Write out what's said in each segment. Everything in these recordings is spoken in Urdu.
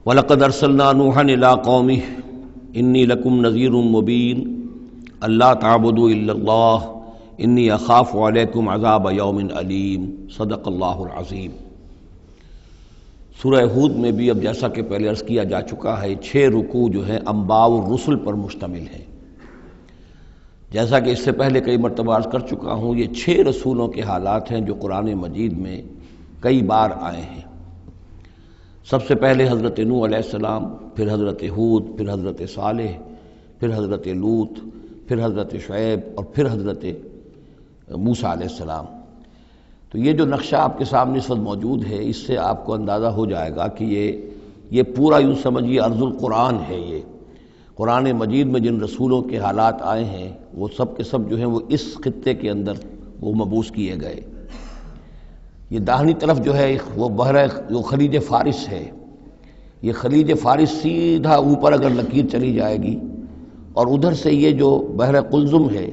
وَلَقَدْ أَرْسَلْنَا نُوحًا إِلَىٰ قَوْمِهِ إِنِّي لَكُمْ نَذِيرٌ مُّبِينٌ أَلَّا تَعْبُدُوا إِلَّا اللَّهَ إِنِّي أَخَافُ عَلَيْكُمْ عَذَابَ يَوْمٍ أَلِيمٍ صدق اللہ العظیم۔ سورہ ہود میں بھی اب جیسا کہ پہلے عرض کیا جا چکا ہے 6 رکوع جو ہیں انباء الرسل پر مشتمل ہیں۔ جیسا کہ اس سے پہلے کئی مرتبہ عرض کر چکا ہوں، یہ 6 رسولوں کے حالات ہیں جو قرآن مجید میں کئی بار آئے ہیں۔ سب سے پہلے حضرت نوح علیہ السلام، پھر حضرت ہود، پھر حضرت صالح، پھر حضرت لوط، پھر حضرت شعیب اور پھر حضرت موسیٰ علیہ السلام۔ تو یہ جو نقشہ آپ کے سامنے اس وقت موجود ہے، اس سے آپ کو اندازہ ہو جائے گا کہ یہ پورا یوں سمجھیے ارض القرآن ہے۔ یہ قرآن مجید میں جن رسولوں کے حالات آئے ہیں وہ سب کے سب جو ہیں وہ اس خطے کے اندر وہ مبعوث کیے گئے۔ یہ داہنی طرف جو ہے وہ بحر جو خلیج فارس ہے، یہ خلیج فارس سیدھا اوپر اگر لکیر چلی جائے گی اور ادھر سے یہ جو بحر قلزم ہے،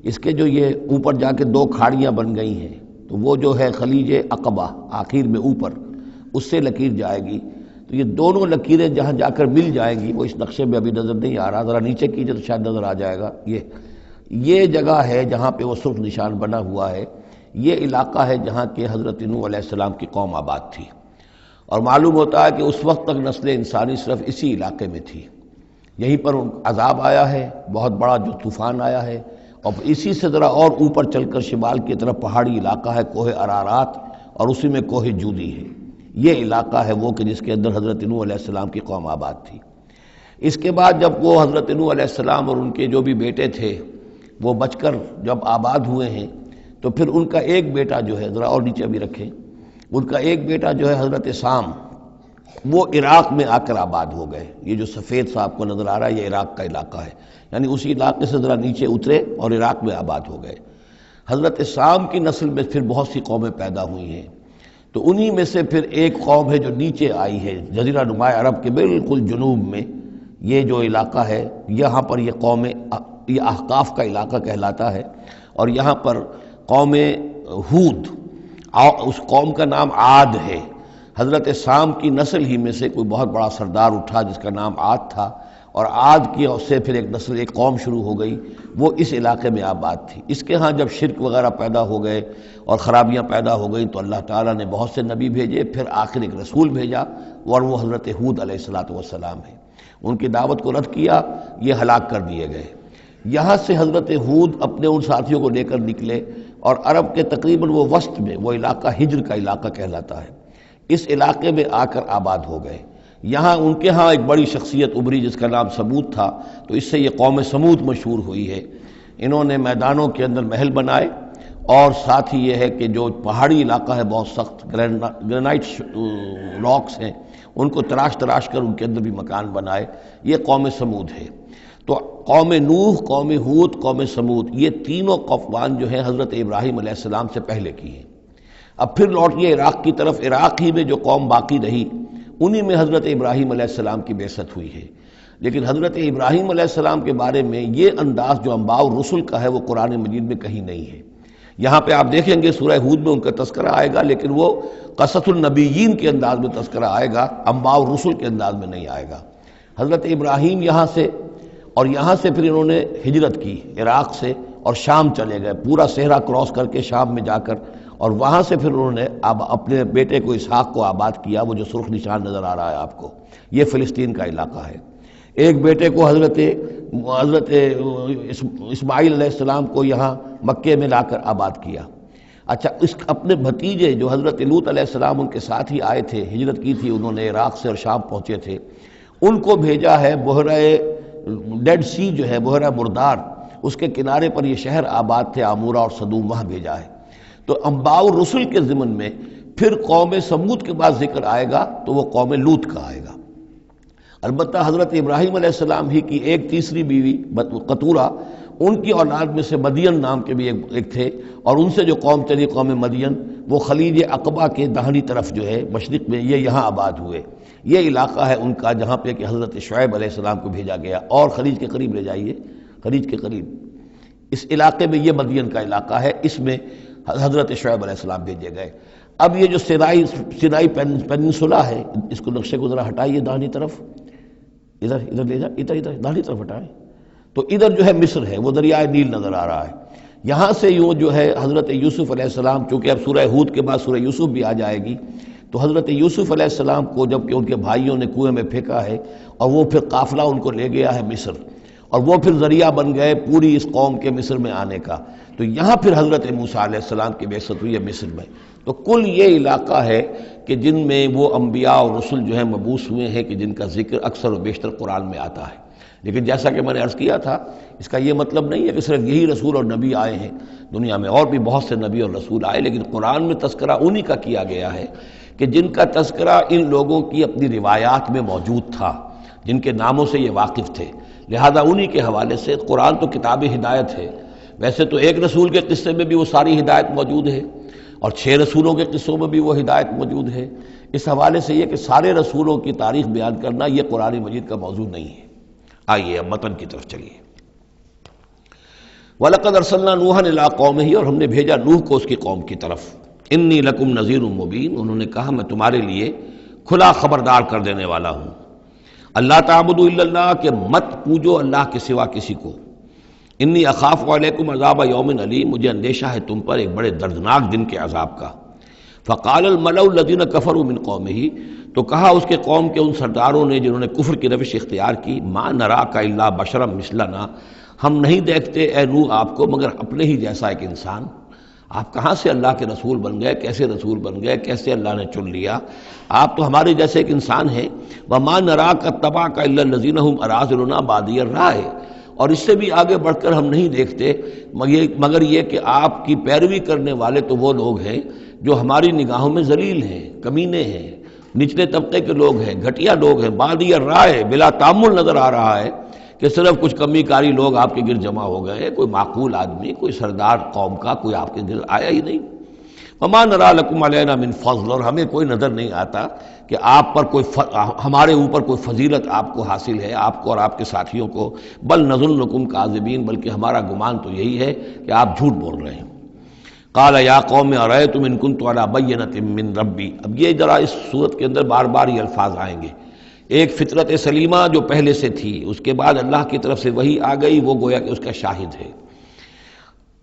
اس کے جو یہ اوپر جا کے 2 کھاڑیاں بن گئی ہیں، تو وہ جو ہے خلیج عقبہ آخر میں اوپر اس سے لکیر جائے گی۔ تو یہ دونوں لکیریں جہاں جا کر مل جائیں گی، وہ اس نقشے میں ابھی نظر نہیں آ رہا، ذرا نیچے کیجئے تو شاید نظر آ جائے گا۔ یہ جگہ ہے جہاں پہ وہ سرخ نشان بنا ہوا ہے، یہ علاقہ ہے جہاں کہ حضرت نوح علیہ السلام کی قوم آباد تھی، اور معلوم ہوتا ہے کہ اس وقت تک نسل انسانی صرف اسی علاقے میں تھی۔ یہیں پر عذاب آیا ہے، بہت بڑا جو طوفان آیا ہے، اور اسی سے ذرا اور اوپر چل کر شمال کی طرف پہاڑی علاقہ ہے کوہ ارارات، اور اسی میں کوہ جودی ہے۔ یہ علاقہ ہے وہ کہ جس کے اندر حضرت نوح علیہ السلام کی قوم آباد تھی۔ اس کے بعد جب وہ حضرت نوح علیہ السلام اور ان کے جو بھی بیٹے تھے وہ بچ کر جب آباد ہوئے ہیں، تو پھر ان کا ایک بیٹا جو ہے، ذرا اور نیچے بھی رکھیں، ان کا ایک بیٹا جو ہے حضرت سام، وہ عراق میں آ کر آباد ہو گئے۔ یہ جو سفید سا آپ کو نظر آ رہا ہے یہ عراق کا علاقہ ہے، یعنی اسی علاقے سے ذرا نیچے اترے اور عراق میں آباد ہو گئے۔ حضرت سام کی نسل میں پھر بہت سی قومیں پیدا ہوئی ہیں، تو انہی میں سے پھر ایک قوم ہے جو نیچے آئی ہے جزیرہ نما عرب کے بالکل جنوب میں، یہ جو علاقہ ہے یہاں پر یہ قوم یہ احقاف کا علاقہ کہلاتا ہے، اور یہاں پر قوم ہود، اس قوم کا نام عاد ہے۔ حضرت سام کی نسل ہی میں سے کوئی بہت بڑا سردار اٹھا جس کا نام عاد تھا، اور عاد کی سے پھر ایک نسل، ایک قوم شروع ہو گئی، وہ اس علاقے میں آباد تھی۔ اس کے ہاں جب شرک وغیرہ پیدا ہو گئے اور خرابیاں پیدا ہو گئیں تو اللہ تعالیٰ نے بہت سے نبی بھیجے، پھر آخر ایک رسول بھیجا، اور وہ حضرت ہود علیہ السلام ہے۔ ان کی دعوت کو رد کیا، یہ ہلاک کر دیے گئے۔ یہاں سے حضرت ہود اپنے ان ساتھیوں کو لے کر نکلے، اور عرب کے تقریباً وہ وسط میں وہ علاقہ ہجر کا علاقہ کہلاتا ہے، اس علاقے میں آ کر آباد ہو گئے۔ یہاں ان کے ہاں ایک بڑی شخصیت ابھری جس کا نام سمود تھا، تو اس سے یہ قوم سمود مشہور ہوئی ہے۔ انہوں نے میدانوں کے اندر محل بنائے، اور ساتھ ہی یہ ہے کہ جو پہاڑی علاقہ ہے بہت سخت گرینائٹ راکس ہیں، ان کو تراش کر ان کے اندر بھی مکان بنائے۔ یہ قوم سمود ہے۔ تو قوم نوح، قوم ہود، قوم سمود، یہ تینوں قومان جو ہیں حضرت ابراہیم علیہ السلام سے پہلے کی ہیں۔ اب پھر لوٹیے عراق کی طرف، عراق ہی میں جو قوم باقی رہی انہی میں حضرت ابراہیم علیہ السلام کی بعثت ہوئی ہے۔ لیکن حضرت ابراہیم علیہ السلام کے بارے میں یہ انداز جو انباء الرسل کا ہے وہ قرآن مجید میں کہیں نہیں ہے۔ یہاں پہ آپ دیکھیں گے سورہ ہود میں ان کا تذکرہ آئے گا، لیکن وہ قصص النبیین کے انداز میں تذکرہ آئے گا، انباء الرسل کے انداز میں نہیں آئے گا۔ حضرت ابراہیم یہاں سے، اور یہاں سے پھر انہوں نے ہجرت کی عراق سے اور شام چلے گئے، پورا صحرا کراس کر کے شام میں جا کر، اور وہاں سے پھر انہوں نے اپنے بیٹے کو اسحاق کو آباد کیا، وہ جو سرخ نشان نظر آ رہا ہے آپ کو، یہ فلسطین کا علاقہ ہے۔ ایک بیٹے کو حضرت اسماعیل علیہ السلام کو یہاں مکے میں لا کر آباد کیا۔ اچھا، اس اپنے بھتیجے جو حضرت لوط علیہ السلام ان کے ساتھ ہی آئے تھے، ہجرت کی تھی انہوں نے، عراق سے اور شام پہنچے تھے، ان کو بھیجا ہے بحیرہ ڈیڈ سی جو ہے، بحیرہ مردار، اس کے کنارے پر یہ شہر آباد تھے، عمورہ اور صدوم، وہاں بھیجا ہے۔ تو انباء الرسل کے ضمن میں پھر قوم سمود کے بعد ذکر آئے گا تو وہ قوم لوط کا آئے گا۔ البتہ حضرت ابراہیم علیہ السلام ہی کی ایک تیسری بیوی قطورہ، ان کی اولاد میں سے مدین نام کے بھی ایک تھے، اور ان سے جو قوم چلی قوم مدین، وہ خلیج عقبہ کے داہنی طرف جو ہے مشرق میں، یہ یہاں آباد ہوئے۔ یہ علاقہ ہے ان کا جہاں پہ کہ حضرت شعیب علیہ السلام کو بھیجا گیا، اور خلیج کے قریب لے جائیے، خلیج کے قریب اس علاقے میں یہ مدین کا علاقہ ہے۔ اس میں حضرت شعیب علیہ السلام بھیجے گئے۔ اب یہ جو سینائی پیننسولا ہے، اس کو نقشے کو ذرا ہٹائیے داہنی طرف، ادھر لے جا، ادھر داہنی طرف ہٹائیں، تو ادھر جو ہے مصر ہے، وہ دریائے نیل نظر آ رہا ہے۔ یہاں سے یوں جو ہے حضرت یوسف علیہ السلام، چونکہ اب سورہ ہود کے بعد سورہ یوسف بھی آ جائے گی، تو حضرت یوسف علیہ السلام کو جب کہ ان کے بھائیوں نے کنویں میں پھینکا ہے، اور وہ پھر قافلہ ان کو لے گیا ہے مصر، اور وہ پھر ذریعہ بن گئے پوری اس قوم کے مصر میں آنے کا، تو یہاں پھر حضرت موسیٰ علیہ السلام کی بعثت ہوئی ہے مصر میں۔ تو کل یہ علاقہ ہے کہ جن میں وہ انبیاء اور رسل جو ہیں مبعوث ہوئے ہیں کہ جن کا ذکر اکثر و بیشتر قرآن میں آتا ہے۔ لیکن جیسا کہ میں نے عرض کیا تھا، اس کا یہ مطلب نہیں ہے کہ صرف یہی رسول اور نبی آئے ہیں، دنیا میں اور بھی بہت سے نبی اور رسول آئے، لیکن قرآن میں تذکرہ انہی کا کیا گیا ہے کہ جن کا تذکرہ ان لوگوں کی اپنی روایات میں موجود تھا، جن کے ناموں سے یہ واقف تھے، لہذا انہی کے حوالے سے قرآن تو کتاب ہدایت ہے۔ ویسے تو ایک رسول کے قصے میں بھی وہ ساری ہدایت موجود ہے، اور 6 رسولوں کے قصوں میں بھی وہ ہدایت موجود ہے۔ اس حوالے سے یہ کہ سارے رسولوں کی تاریخ بیان کرنا یہ قرآن مجید کا موضوع نہیں ہے۔ آئیے اب متن کی طرف چلیے۔ وَلَقَدْ أَرْسَلْنَا نُوحًا إِلَىٰ قَوْمِهِ، اور ہم نے بھیجا نوح کو اس کی قوم کی طرف۔ إِنِّي لَكُمْ نَذِيرٌ مُّبِينٌ، انہوں نے کہا میں تمہارے لیے کھلا خبردار کر دینے والا ہوں۔ اللہ تعبدوا الا اللہ، کہ مت پوجو اللہ کے سوا کسی کو۔ انی اخاف علیکم عذاب یوم علیم، مجھے اندیشہ ہے تم پر ایک بڑے دردناک دن کے عذاب کا۔ فقال الملأ الذین کفروا من قومہ، تو کہا اس کے قوم کے ان سرداروں نے جنہوں نے کفر کی روش اختیار کی، ما نراک الا بشرا مثلنا، ہم نہیں دیکھتے اے نوح آپ کو مگر اپنے ہی جیسا ایک انسان۔ آپ کہاں سے اللہ کے رسول بن گئے، کیسے رسول بن گئے، کیسے اللہ نے چن لیا؟ آپ تو ہمارے جیسے ایک انسان ہیں۔ وما نراک اتبعک الا الذین هم اراذلنا بادی الرائے، اور اس سے بھی آگے بڑھ کر ہم نہیں دیکھتے مگر یہ کہ آپ کی پیروی کرنے والے تو وہ لوگ ہیں جو ہماری نگاہوں میں ذلیل ہیں، کمینے ہیں، نچلے طبقے کے لوگ ہیں، گھٹیا لوگ ہیں۔ بادی الرائے، بلا تامل نظر آ رہا ہے کہ صرف کچھ کمی کاری لوگ آپ کے گرد جمع ہو گئے ہیں، کوئی معقول آدمی، کوئی سردار قوم کا کوئی آپ کے گرد آیا ہی نہیں۔ وما نرا لکم علینا من فضل، اور ہمیں کوئی نظر نہیں آتا کہ آپ پر کوئی ہمارے اوپر کوئی فضیلت آپ کو حاصل ہے، آپ کو اور آپ کے ساتھیوں کو۔ بل نظنکم کاذبین، بلکہ ہمارا گمان تو یہی ہے کہ آپ جھوٹ بول رہے ہیں۔ قال یا قوم ارأیتم ان کنت علی بینۃ من ربی، اب یہ ذرا اس صورت کے اندر بار بار یہ الفاظ آئیں گے۔ ایک فطرت سلیمہ جو پہلے سے تھی، اس کے بعد اللہ کی طرف سے وحی آ گئی، وہ گویا کہ اس کا شاہد ہے۔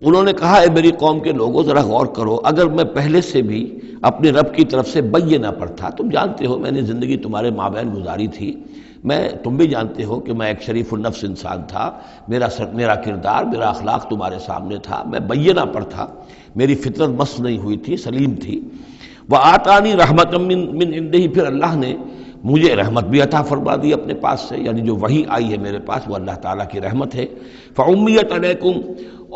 انہوں نے کہا اے میری قوم کے لوگوں ذرا غور کرو، اگر میں پہلے سے بھی اپنے رب کی طرف سے بینہ پر تھا، تم جانتے ہو میں نے زندگی تمہارے مابین گزاری تھی، تم بھی جانتے ہو کہ میں ایک شریف النفس انسان تھا، میرا کردار، میرا اخلاق تمہارے سامنے تھا، میں بینہ پر تھا، میری فطرت مس نہیں ہوئی تھی، سلیم تھی۔ وآتانی رحمۃ من عنده، پھر اللہ نے مجھے رحمت بھی عطا فرما دی اپنے پاس سے، یعنی جو وحی آئی ہے میرے پاس وہ اللہ تعالیٰ کی رحمت ہے۔ فعمیت علیکم،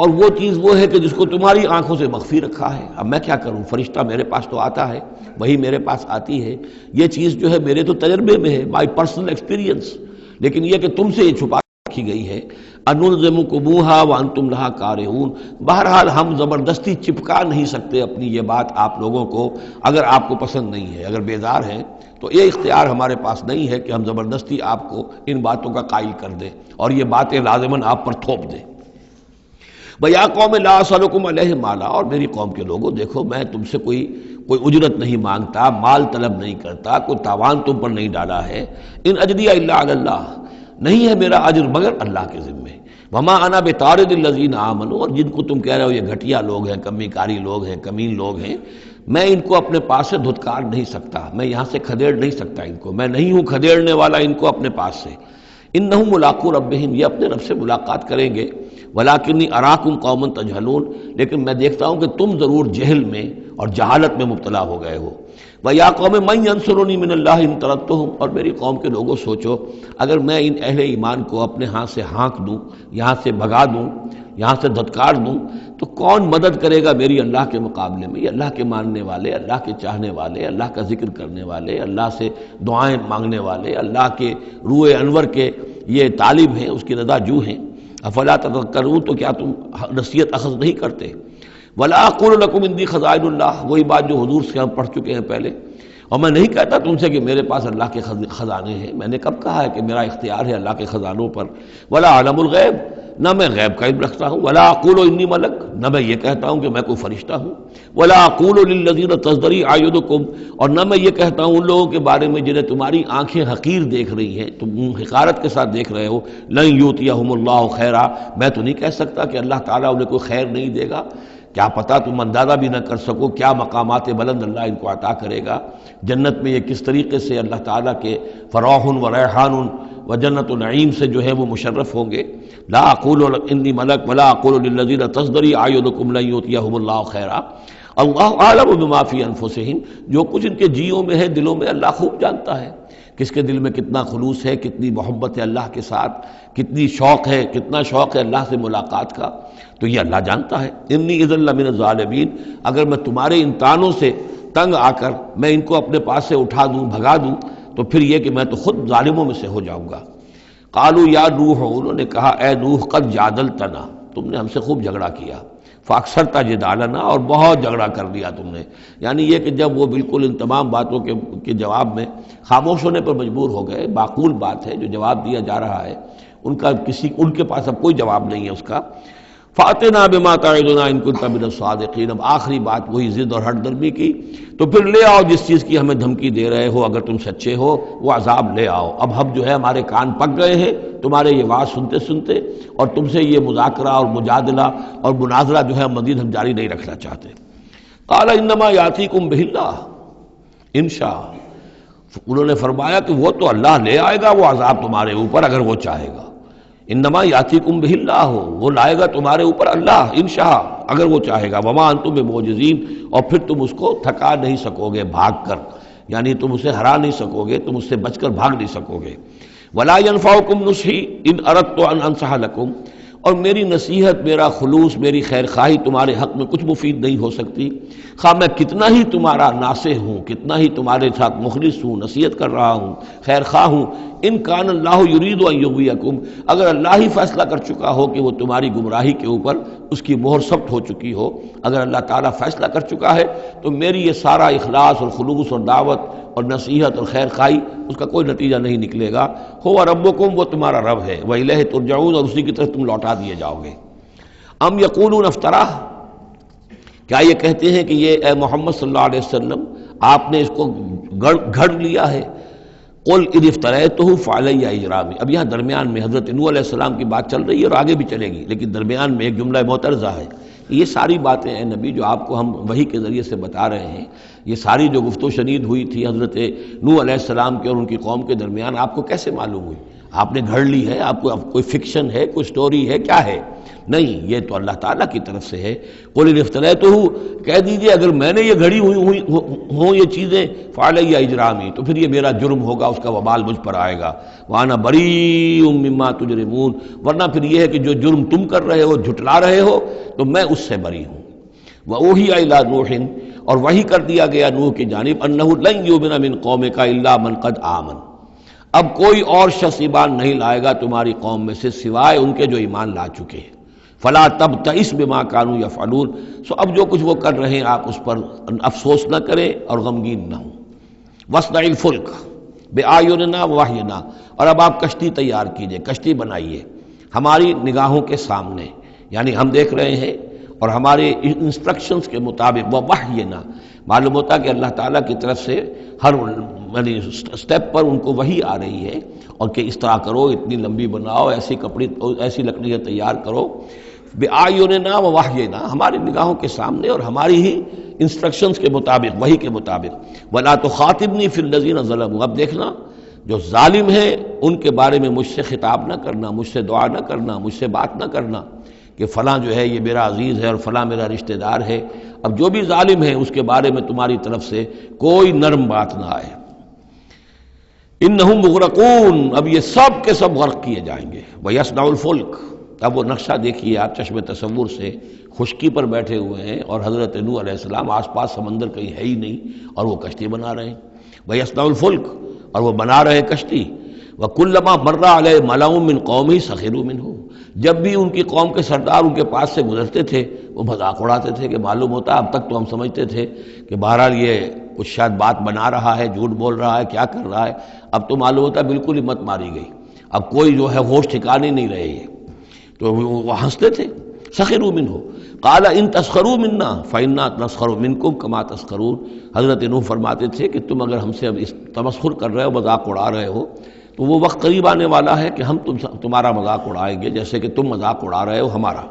اور وہ چیز وہ ہے کہ جس کو تمہاری آنکھوں سے مخفی رکھا ہے۔ اب میں کیا کروں، فرشتہ میرے پاس تو آتا ہے، وہی میرے پاس آتی ہے، یہ چیز جو ہے میرے تو تجربے میں ہے، مائی پرسنل ایکسپیرینس، لیکن یہ کہ تم سے یہ چھپا رکھی گئی ہے۔ انلزمکموہا وانتم لہا کارہون، بہرحال ہم زبردستی چپکا نہیں سکتے اپنی یہ بات آپ لوگوں کو، اگر آپ کو پسند نہیں ہے، اگر بیزار ہیں تو یہ اختیار ہمارے پاس نہیں ہے کہ ہم زبردستی آپ کو ان باتوں کا قائل کر دیں اور یہ باتیں لازماً آپ پر تھوپ دیں۔ وَيَا قَوْمِ لَا أَسْأَلُكُمْ عَلَيْهِ مَالًا، اور میری قوم کے لوگوں دیکھو میں تم سے کوئی اجرت نہیں مانگتا، مال طلب نہیں کرتا، کوئی تاوان تم پر نہیں ڈالا ہے۔ ان اجریہ الا علی اللہ، نہیں ہے میرا اجر مگر اللہ کے ذمے۔ وما انا بطارد الذین آمنوا، اور جن کو تم کہہ رہے ہو یہ گھٹیا لوگ ہیں، کمی کاری لوگ ہیں، کمین لوگ ہیں، میں ان کو اپنے پاس سے دھتکار نہیں سکتا، میں یہاں سے کھدیڑ نہیں سکتا ان کو، میں نہیں ہوں کھدیڑنے والا ان کو اپنے پاس سے۔ انہم ملاقو ربہم، یہ اپنے رب سے ملاقات کریں گے۔ ولیکنی اراکم قوما تجہلون، لیکن میں دیکھتا ہوں کہ تم ضرور جہل میں اور جہالت میں مبتلا ہو گئے ہو۔ وَيَا قَوْمِ مَن يَنصُرُنِي مِنَ اللَّهِ إِن طَرَدتُّهُمْ، اور میری قوم کے لوگوں سوچو اگر میں ان اہل ایمان کو اپنے ہاں سے ہانک دوں، یہاں سے بھگا دوں، یہاں سے دھتکار دوں، تو کون مدد کرے گا میری اللہ کے مقابلے میں؟ یہ اللہ کے ماننے والے، اللہ کے چاہنے والے، اللہ کا ذکر کرنے والے، اللہ سے دعائیں مانگنے والے، اللہ کے روح انور کے یہ طالب ہیں، اس کی رضا جو ہیں۔ افلا تذکرون، تو کیا تم نصیحت اخذ نہیں کرتے؟ ولا اقول لکم عندی خزائن اللہ، وہی بات جو حضور سے ہم پڑھ چکے ہیں پہلے، اور میں نہیں کہتا تم سے کہ میرے پاس اللہ کے خزانے ہیں، میں نے کب کہا ہے کہ میرا اختیار ہے اللہ کے خزانوں پر؟ ولا اعلم الغیب، نہ میں غیب کا علم رکھتا ہوں، ولا اقول انی ملک، نہ میں یہ کہتا ہوں کہ میں کوئی فرشتہ ہوں، ولا اقول للذین تزدری اعینکم، اور نہ میں یہ کہتا ہوں ان لوگوں کے بارے میں جنہیں تمہاری آنکھیں حقیر دیکھ رہی ہیں، تم حقارت کے ساتھ دیکھ رہے ہو، لن یؤتیہم اللہ خیرا، میں تو نہیں کہہ سکتا کہ اللہ تعالیٰ انہیں کوئی خیر نہیں دے گا، کیا پتہ تم اندازہ بھی نہ کر سکو کیا مقامات بلند اللہ ان کو عطا کرے گا، جنت میں یہ کس طریقے سے اللہ تعالیٰ کے فراح و ریحان و جنت و نعیم سے جو ہے وہ مشرف ہوں گے۔ لا اقول انی ملک ولا اقول للذین تزدری اعینکم لن یؤتیہم اللہ خیرا، اللہ اعلم بما فی انفسہم، جو کچھ ان کے جیوں میں ہے دلوں میں اللہ خوب جانتا ہے، کس کے دل میں کتنا خلوص ہے، کتنی محبت ہے اللہ کے ساتھ، کتنی شوق ہے، کتنا شوق ہے اللہ سے ملاقات کا، تو یہ اللہ جانتا ہے۔ انی اذا لمن الظالمین، اگر میں تمہارے ان طعنوں سے تنگ آ کر میں ان کو اپنے پاس سے اٹھا دوں، بھگا دوں، تو پھر یہ کہ میں تو خود ظالموں میں سے ہو جاؤں گا۔ قالوا یا نوح، انہوں نے کہا اے نوح قد جادلتنا، تم نے ہم سے خوب جھگڑا کیا، فاکثرت جدالنا، اور بہت جھگڑا کر لیا تم نے، یعنی یہ کہ جب وہ بالکل ان تمام باتوں کے جواب میں خاموش ہونے پر مجبور ہو گئے، معقول بات ہے جو جواب دیا جا رہا ہے ان کے پاس اب کوئی جواب نہیں ہے اس کا، فَأْتِنَا بِمَا تَعِدُنَا إِن كُنتَ مِنَ الصَّادِقِينَ، اب آخری بات وہی ضد اور ہٹ درمی کی، تو پھر لے آؤ جس چیز کی ہمیں دھمکی دے رہے ہو، اگر تم سچے ہو وہ عذاب لے آؤ۔ اب ہم جو ہے ہمارے کان پک گئے ہیں تمہارے یہ بات سنتے سنتے، اور تم سے یہ مذاکرہ اور مجادلہ اور مناظرہ جو ہے مزید ہم جاری نہیں رکھنا چاہتے۔ قال انما یاتیکم بہ اللہ ان شاء، انہوں نے فرمایا کہ وہ تو اللہ لے آئے گا وہ عذاب تمہارے اوپر اگر وہ چاہے گا، انما یاتیکم بہ اللہ، وہ لائے گا تمہارے اوپر اللہ انشاء اگر وہ چاہے گا، وما انتم بمعجزین، اور پھر تم اس کو تھکا نہیں سکو گے بھاگ کر، یعنی تم اسے ہرا نہیں سکو گے، تم اس سے بچ کر بھاگ نہیں سکو گے۔ ولا ينفعکم نصحی ان اردت ان انصح لکم، اور میری نصیحت، میرا خلوص، میری خیر خواہی تمہارے حق میں کچھ مفید نہیں ہو سکتی، خواہ میں کتنا ہی تمہارا ناصح ہوں، کتنا ہی تمہارے ساتھ مخلص ہوں، نصیحت کر رہا ہوں، خیر خواہ ہوں، ان کان اللہ یرید ان یغویکم، اگر اللہ ہی فیصلہ کر چکا ہو کہ وہ تمہاری گمراہی کے اوپر اس کی مہر ثبت ہو چکی ہو، اگر اللہ تعالیٰ فیصلہ کر چکا ہے تو میری یہ سارا اخلاص اور خلوص اور دعوت اور نصیحت اور خیر خواہی اس کا کوئی نتیجہ نہیں نکلے گا۔ ہو ربکم، وہ تمہارا رب ہے، وإلیہ ترجعون، اور اسی کی طرف تم لوٹا دیے جاؤ گے۔ ام یقولون افتراہ، کیا یہ کہتے ہیں کہ یہ اے محمد صلی اللہ علیہ وسلم آپ نے اس کو گھڑ لیا ہے؟ قل ان افتریتہ فعلی اجرامی، اب یہاں درمیان میں حضرت نوح علیہ السلام کی بات چل رہی ہے اور آگے بھی چلے گی، لیکن درمیان میں ایک جملہ معترضہ ہے۔ یہ ساری باتیں ہیں نبی جو آپ کو ہم وحی کے ذریعے سے بتا رہے ہیں، یہ ساری جو گفت و شنید ہوئی تھی حضرت نوح علیہ السلام کے اور ان کی قوم کے درمیان، آپ کو کیسے معلوم ہوئی؟ آپ نے گھڑ لی ہے؟ آپ کو اب کوئی فکشن ہے، کوئی سٹوری ہے، کیا ہے؟ نہیں، یہ تو اللہ تعالیٰ کی طرف سے ہے۔ قل ان افتریتہ، کہہ دیجئے اگر میں نے یہ گھڑی ہوئی ہوں یہ چیزیں، فعلی اجرامی، تو پھر یہ میرا جرم ہوگا، اس کا وبال مجھ پر آئے گا، وانا بریء مما تجرمون، ورنہ پھر یہ ہے کہ جو جرم تم کر رہے ہو، جھٹلا رہے ہو، تو میں اس سے بری ہوں۔ وأوحی الی نوح، اور وحی کر دیا گیا نوح کی جانب، انہ لن یؤمن من قومک الا من قد آمن، اب کوئی اور شخص ایمان نہیں لائے گا تمہاری قوم میں سے سوائے ان کے جو ایمان لا چکے ہیں۔ فلا تبتئس بما كانوا يفعلون، سو اب جو کچھ وہ کر رہے ہیں آپ اس پر افسوس نہ کریں اور غمگین نہ ہوں۔ واصنع الفلک بأعیننا ووحینا، اور اب آپ کشتی تیار کیجئے، کشتی بنائیے ہماری نگاہوں کے سامنے، یعنی ہم دیکھ رہے ہیں اور ہمارے انسٹرکشنز کے مطابق، ووحینا معلوم ہوتا کہ اللہ تعالیٰ کی طرف سے ہر یعنی سٹیپ پر ان کو وحی آ رہی ہے، اور کہ اس طرح کرو، اتنی لمبی بناؤ، ایسی لکڑیاں تیار کرو، بِأَعْيُنِنَا وَوَحْيِنَا، ہماری نگاہوں کے سامنے اور ہماری ہی انسٹرکشنز کے مطابق، وحی کے مطابق۔ وَلَا تُخَاطِبْنِي فِي الَّذِينَ ظَلَمُوا، اب دیکھنا جو ظالم ہیں ان کے بارے میں مجھ سے خطاب نہ کرنا، مجھ سے دعا نہ کرنا، مجھ سے بات نہ کرنا کہ فلاں جو ہے یہ میرا عزیز ہے اور فلاں میرا رشتہ دار ہے۔ اب جو بھی ظالم ہے اس کے بارے میں تمہاری طرف سے کوئی نرم بات نہ آئے۔ انہم مغرقون، اب یہ سب کے سب غرق کیے جائیں گے۔ وَيَصْنَعُ الْفُلْكَ، اب وہ نقشہ دیکھیے آپ چشم تصور سے، خشکی پر بیٹھے ہوئے ہیں اور حضرت نوح علیہ السلام آس پاس سمندر کہیں ہے ہی نہیں اور وہ کشتی بنا رہے ہیں۔ وَيَصْنَعُ الْفُلْكَ، اور وہ بنا رہے کشتی۔ وَكُلَّمَا مَرَّ عَلَيْهِ مَلَأٌ مِّن قَوْمِهِ سَخِرُوا مِنْهُ، جب بھی ان کی قوم کے سردار ان کے پاس سے گزرتے تھے وہ مذاق اڑاتے تھے کہ معلوم ہوتا اب تک تو ہم سمجھتے تھے کہ بہرحال یہ کچھ شاید بات بنا رہا ہے، جھوٹ بول رہا ہے، کیا کر رہا ہے، اب تو معلوم ہوتا بالکل ہی مت ماری گئی، اب کوئی جو ہے ہوش ٹھکانے نہیں رہے۔ تو وہ ہنستے تھے. سخروا منہ قال ان تسخروا منا فإنا نسخر منکم کما تسخرون. حضرت نوح فرماتے تھے کہ تم اگر ہم سے اب اس تمسخر کر رہے ہو، مذاق اڑا رہے ہو، تو وہ وقت قریب آنے والا ہے کہ ہم تمہارا مذاق اڑائیں گے جیسے کہ تم مذاق اڑا رہے ہو ہمارا.